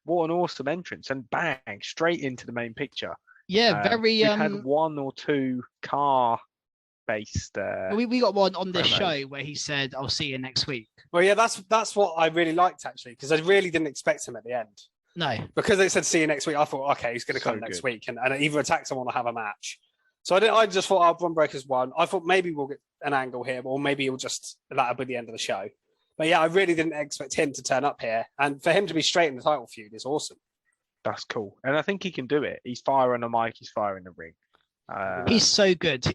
What an awesome entrance, and bang, straight into the main picture. Yeah, very. We've had one or two car-based. We got one on this promos. show where he said, "I'll see you next week." Well, yeah, that's what I really liked actually, because I really didn't expect him at the end. No, Because they said see you next week. I thought, okay, he's going to So come next good. week and either attack someone or have a match. So I just thought, oh, Bron Breakker's won. I thought maybe we'll get an angle here, or maybe that'll be the end of the show. But yeah, I really didn't expect him to turn up here, and for him to be straight in the title feud is awesome. That's cool, and I think he can do it. He's firing the mic. He's firing the ring. he's so good. I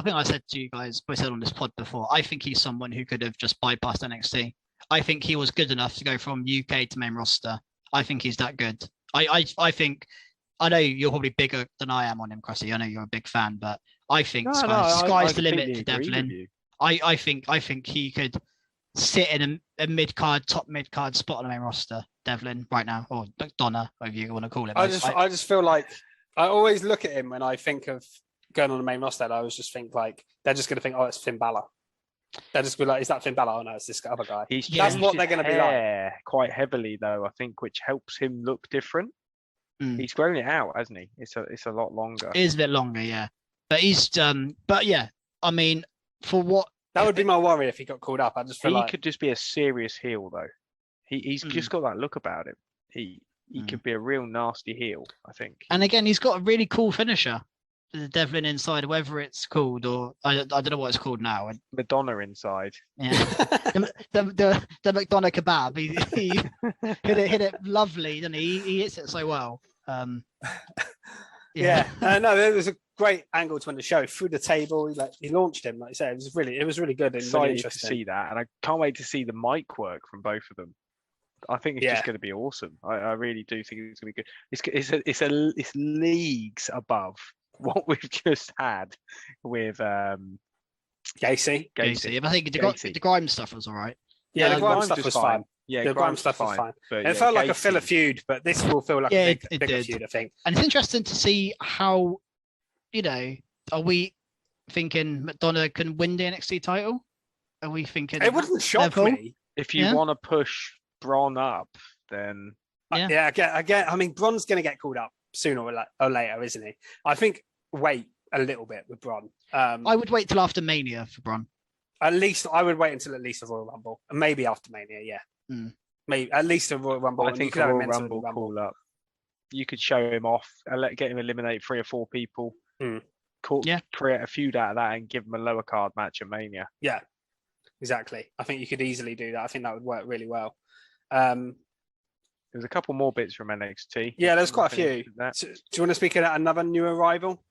think I said to you guys, I said on this pod before, I think he's someone who could have just bypassed NXT. I think he was good enough to go from UK to main roster. I think he's that good. I think, I know you're probably bigger than I am on him, Krusty. I know you're a big fan, but I think sky's the limit to Devlin. I think he could sit in a mid-card, top mid-card spot on the main roster, Devlin, right now, or McDonough, whatever you want to call him. I just feel like I always look at him when I think of going on the main roster. And I always just think like they're just going to think, oh, it's Finn Balor. They're just be like, is that Finn Balor? Oh no, it's this other guy. That's what they're going to be like. Quite heavily though, I think, which helps him look different. He's grown it out, hasn't he? It's a lot longer. It is a bit longer, yeah. But he's but yeah, I mean, for what. That would be my worry if he got called up. I just feel he could just be a serious heel, though. He's just got that look about him. He could be a real nasty heel, I think. And again, he's got a really cool finisher, the Devlin Inside, whatever it's called, or I don't know what it's called now. Madonna Inside. Yeah, the McDonough kebab. He hit it lovely, didn't he? He hits it so well. Yeah. No, it was a great angle to win the show through the table. He launched him, like you said. It was really good and Excited really to interesting. see that, and I can't wait to see the mic work from both of them. I think it's just going to be awesome. I really do think it's going to be good. It's leagues above what we've just had with Gacy. I think the Grime stuff was all right. Yeah, the Grime stuff was fine. Yeah, the Grime stuff was fine. It felt like a filler feud, but this will feel like a bigger feud, I think. And it's interesting to see how, are we thinking McDonough can win the NXT title? Are we thinking it wouldn't shock me if you want to push Bron up, then again. I mean, Bron's going to get called up sooner or later, isn't he? I think wait a little bit with Bron. I would wait till after Mania for Bron. At least I would wait until at least a Royal Rumble, and maybe after Mania. Yeah, maybe at least a Royal Rumble. I think a Royal Rumble call up. You could show him off and get him eliminate 3 or 4 people. Create a feud out of that and give him a lower card match at Mania. Yeah, exactly. I think you could easily do that. I think that would work really well. There's a couple more bits from NXT. Yeah, there's quite a few. So, do you want to speak about another new arrival?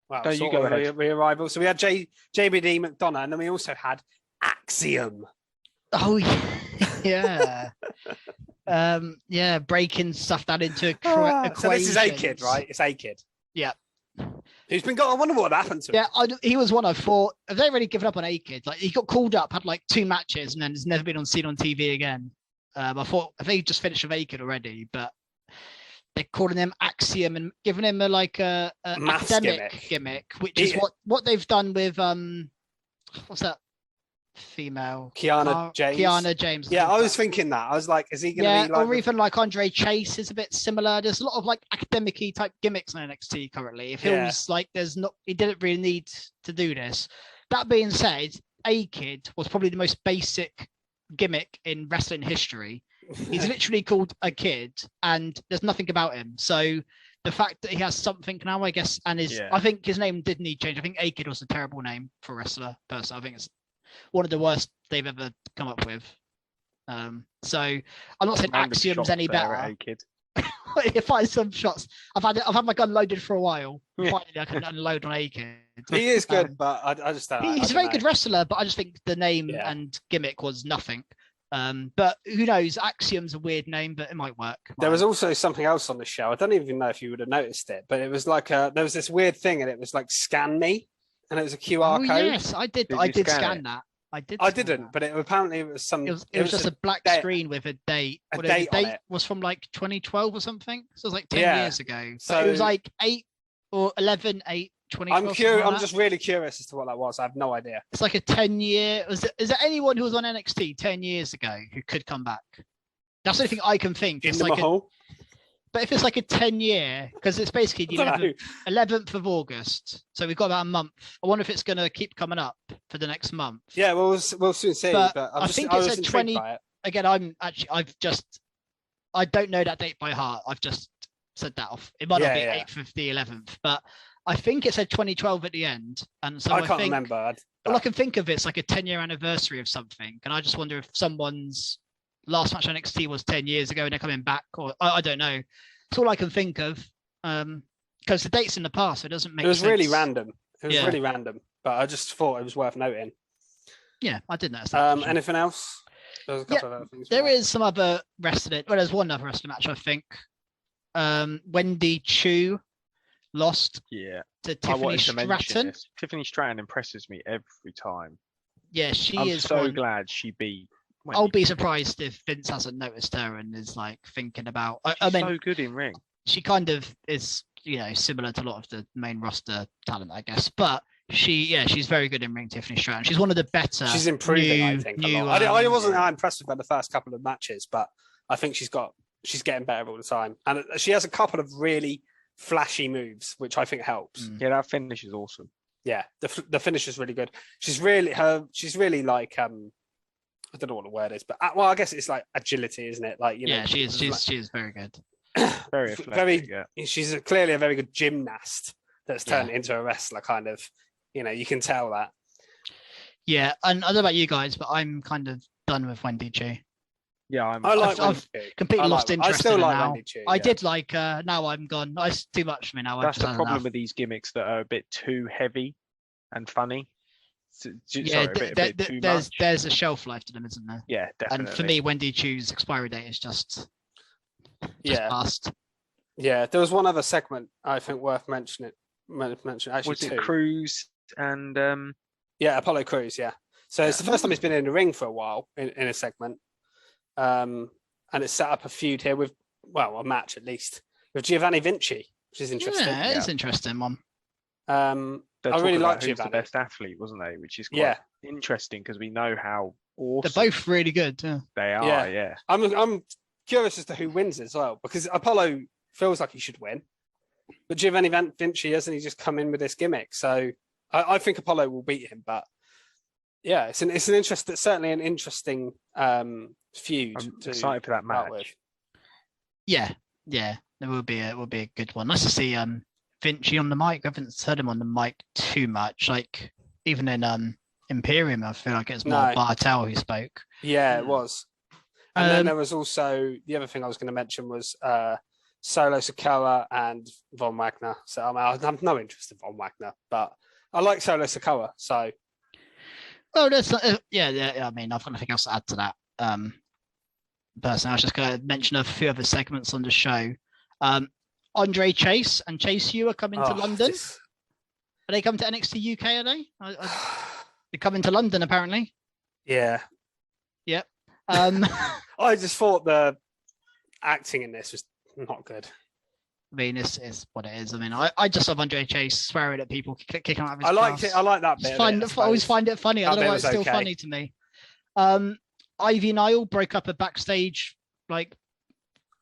Well, no, you go ahead. Re-arrival. So we had JBD McDonough, and then we also had Axiom. Oh yeah, breaking stuff that into equation. So this is A-Kid, right? It's A-Kid. Yeah. Who's been got? I wonder what happened to him. Yeah, he was one I thought. Have they already given up on A-Kid? Like he got called up, had like 2 matches, and then has never been seen on TV again. I thought I think he just finished with A-Kid already, but they're calling him Axiom and giving him a academic gimmick, which is what they've done with what's that female Kiana James. Yeah, I was thinking that. I was like, is he going to be like? Or even like Andre Chase is a bit similar. There's a lot of like academic-y type gimmicks in NXT currently. It feels like he didn't really need to do this. That being said, A-Kid was probably the most basic gimmick in wrestling history. He's literally called a kid and there's nothing about him. So the fact that he has something now, I guess, and I think his name did need change. I think A-Kid was a terrible name for a wrestler person. I think it's one of the worst they've ever come up with. So I'm not saying Axiom's any better. find some shots. I've had my gun loaded for a while. Yeah. Finally, I can unload on A-Kid. He is good, but I just don't. He's a very good wrestler, but I just think the name and gimmick was nothing. But who knows? Axiom's a weird name, but it might work. There was also something else on the show. I don't even know if you would have noticed it, but it was like there was this weird thing, and it was like scan me, and it was a QR code. Yes, I did. I did scan that. I didn't, that. But apparently it was some. It was just a black screen with a date. A date on it was from like 2012 or something. So it was like 10 years ago. So it was like 8 or 11, 8, 2012. I'm curious. I'm just really curious as to what that was. I have no idea. It's like a 10-year. Is there anyone who was on NXT 10 years ago who could come back? That's the only thing I can think. It's like but if it's like a 10-year, because it's basically the 11th of August, so we've got about a month. I wonder if it's going to keep coming up for the next month. Yeah, we'll soon see. But I think it's at 20. Again, I don't know that date by heart. I've just said that off. It might not be 8th of the 11th, but I think it said 2012 at the end. And so I can't remember. All I can think of it's like a 10-year anniversary of something, and I just wonder if someone's last match on NXT was 10 years ago and they're coming back, or I don't know. It's all I can think of, because the date's in the past, so it doesn't make sense. It was really random. It was really random, but I just thought it was worth noting. Yeah, I did notice that. Anything else? There's a couple of other things. There is some other wrestling. Well, there's one other wrestling match, I think. Wendy Chu lost to Tiffany Stratton. Tiffany Stratton impresses me every time. Yeah, I'm so glad she beat Wendy. I'll be surprised if Vince hasn't noticed her and is like thinking about. I mean, so good in ring. She kind of is, similar to a lot of the main roster talent, I guess. But she's very good in ring. Tiffany Stratton. She's one of the better. She's improving, I think. A lot. I wasn't that impressed with her the first couple of matches, but I think she's getting better all the time, and she has a couple of really flashy moves, which I think helps. Yeah, that finish is awesome. Yeah, the finish is really good. She's really like I don't know what the word is, but I guess it's like agility, isn't it? Like she is very good. Very athletic, She's clearly a very good gymnast that's turned into a wrestler. Kind of, you can tell that. Yeah, and I don't know about you guys, but I'm kind of done with Wendy Chu. Yeah, I've completely lost interest. I still in like now. Wendy Chu. I did like. Now I'm gone. It's too much for me now. That's the problem with these gimmicks that are a bit too heavy and funny. There's a shelf life to them, isn't there? Yeah, definitely. And for me, Wendy Chu's expiry date is just past. Yeah, there was one other segment I think worth mentioning. Actually, was it Cruz and Apollo Crews? Yeah. So it's the first time he's been in the ring for a while in a segment, and it's set up a feud here with a match at least with Giovanni Vinci, which is interesting. Yeah, it's an interesting one. I really like who's Giovanni. the best athlete, wasn't they? Which is quite interesting because we know how awesome they're both really good. Yeah. They are. Yeah. I'm curious as to who wins as well, because Apollo feels like he should win, but Giovanni Vinci hasn't he just come in with this gimmick? So I think Apollo will beat him. But yeah, it's an certainly an interesting feud. I'm excited for that match. With. Yeah, it will be a good one. Nice to see Vinci on the mic. I haven't heard him on the mic too much. Like even in Imperium, I feel like it's more Bartel who spoke. Yeah, it was. And then there was also the other thing I was going to mention was Solo Sikoa and Von Wagner. So I have no interest in Von Wagner, but I like Solo Sikoa. So, that's I mean, I've got nothing else to add to that. Personally, I was just going to mention a few other segments on the show. Andre Chase and Chase U are coming to London. Are they coming to NXT UK? Are they? They're coming to London apparently. Yeah. Yep. I just thought the acting in this was not good. I mean, it's what it is. I mean, I just love Andre Chase swearing at people, kicking out of his class. I like that bit. I always find it funny. I don't know why it's still funny to me. Ivy Nile broke up a backstage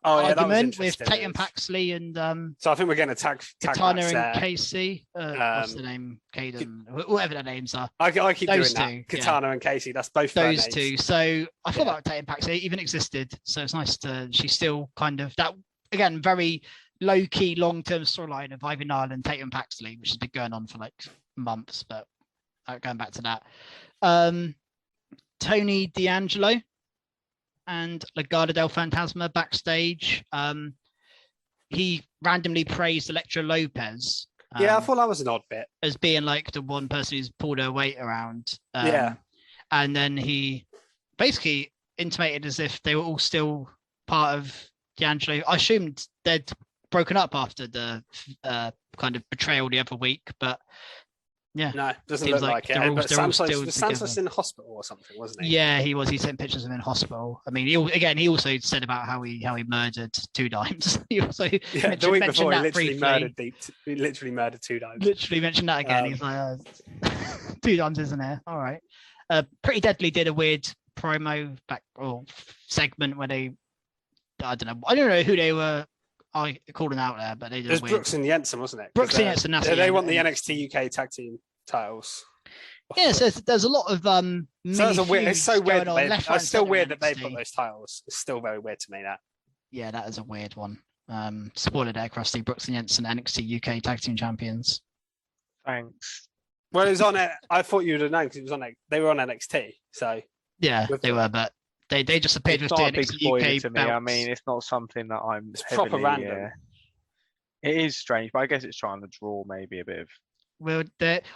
argument with Tatum Paxley and so I think we're going to tag Katana and Casey. What's the name? Caden, whatever their names are. I keep those doing that. Katana and Casey. That's both those two. So I thought about Tatum Paxley even existed. So it's nice she's still kind of that again very low key long term storyline of Ivy Nile and Tatum Paxley, which has been going on for like months. But going back to that, Tony D'Angelo and Legado del Fantasma backstage. he randomly praised Elektra Lopez. Yeah, I thought that was an odd bit. As being like the one person who's pulled her weight around. Yeah. And then he basically intimated as if they were all still part of D'Angelo. I assumed they'd broken up after the kind of betrayal the other week, but yeah. No, doesn't look like it. But Santos in hospital or something, wasn't he? Yeah, he was. He sent pictures of him in hospital. I mean, he also said about how he murdered 2 dimes. He also the week before he literally murdered 2 dimes. Literally mentioned that again. He's like 2 dimes, isn't there? All right. Pretty Deadly did a weird promo segment where they, I don't know who they were calling out there, but they did. It was Brooks and Jensen, wasn't it? Brooks and Jensen. They won the NXT UK tag team titles. Yeah, so there's a lot of it's so weird. It's still weird that they put those titles. It's still very weird to me that. Yeah, that is a weird one. Spoiler there, Krusty. Brooks and Jensen, NXT UK tag team champions. Thanks. Well, it was on it. I thought you would have known because it was on. They were on NXT, so yeah, they were, but they just appeared with the NXT UK to me. belts. I mean, it's not something that I'm. It's proper random. It is strange, but I guess it's trying to draw maybe a bit of. Well,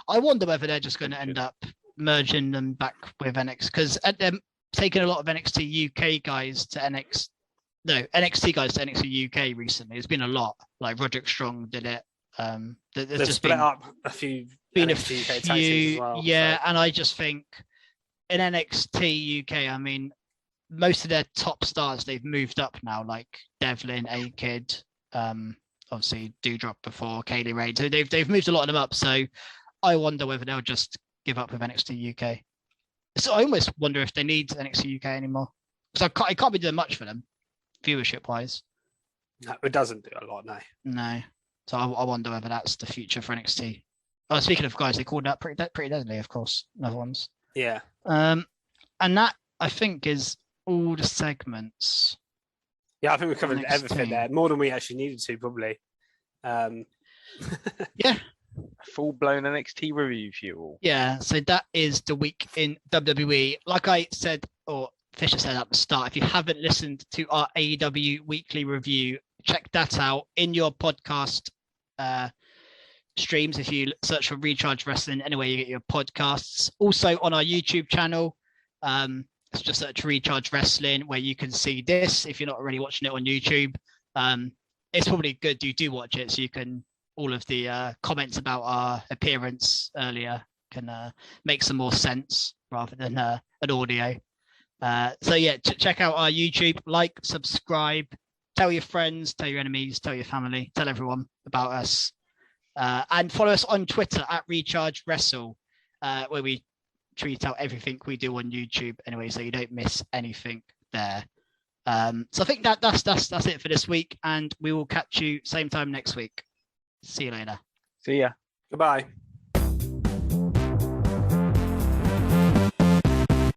I wonder whether they're just going to end up merging them back with NXT because them taking a lot of NXT UK guys to NXT guys to NXT UK recently. It's been a lot. Like Roderick Strong did it. There's just split up a few. Been NXT a UK tag teams as well, yeah, so. And I just think in NXT UK, I mean, most of their top stars they've moved up now, like Devlin, A-Kid, obviously Doudrop before, Kaylee Ray. So they've moved a lot of them up. So I wonder whether they'll just give up with NXT UK. So I almost wonder if they need NXT UK anymore. Because it can't be doing much for them, viewership wise. No, it doesn't do a lot, no. No. So I wonder whether that's the future for NXT. Oh, speaking of guys, they called out Pretty Deadly, of course. Another ones. Yeah. And that I think is all the segments. Yeah, I think we covered everything there, more than we actually needed to, probably. Yeah. Full-blown NXT review for you all. Yeah, so that is the week in WWE. Like I said, or Fisher said at the start, if you haven't listened to our AEW weekly review, check that out in your podcast streams. If you search for Recharge Wrestling, anywhere you get your podcasts. Also on our YouTube channel, it's just search Recharge Wrestling, where you can see this if you're not already watching it on YouTube. It's probably good you do watch it, so you can all of the comments about our appearance earlier can make some more sense rather than an audio. So yeah, check out our YouTube, like, subscribe, tell your friends, tell your enemies, tell your family, tell everyone about us. And follow us on Twitter at Recharge Wrestle, where we tweet out everything we do on YouTube anyway, so you don't miss anything there. So I think that's it for this week, and we will catch you same time next week. See you later. See ya. Goodbye.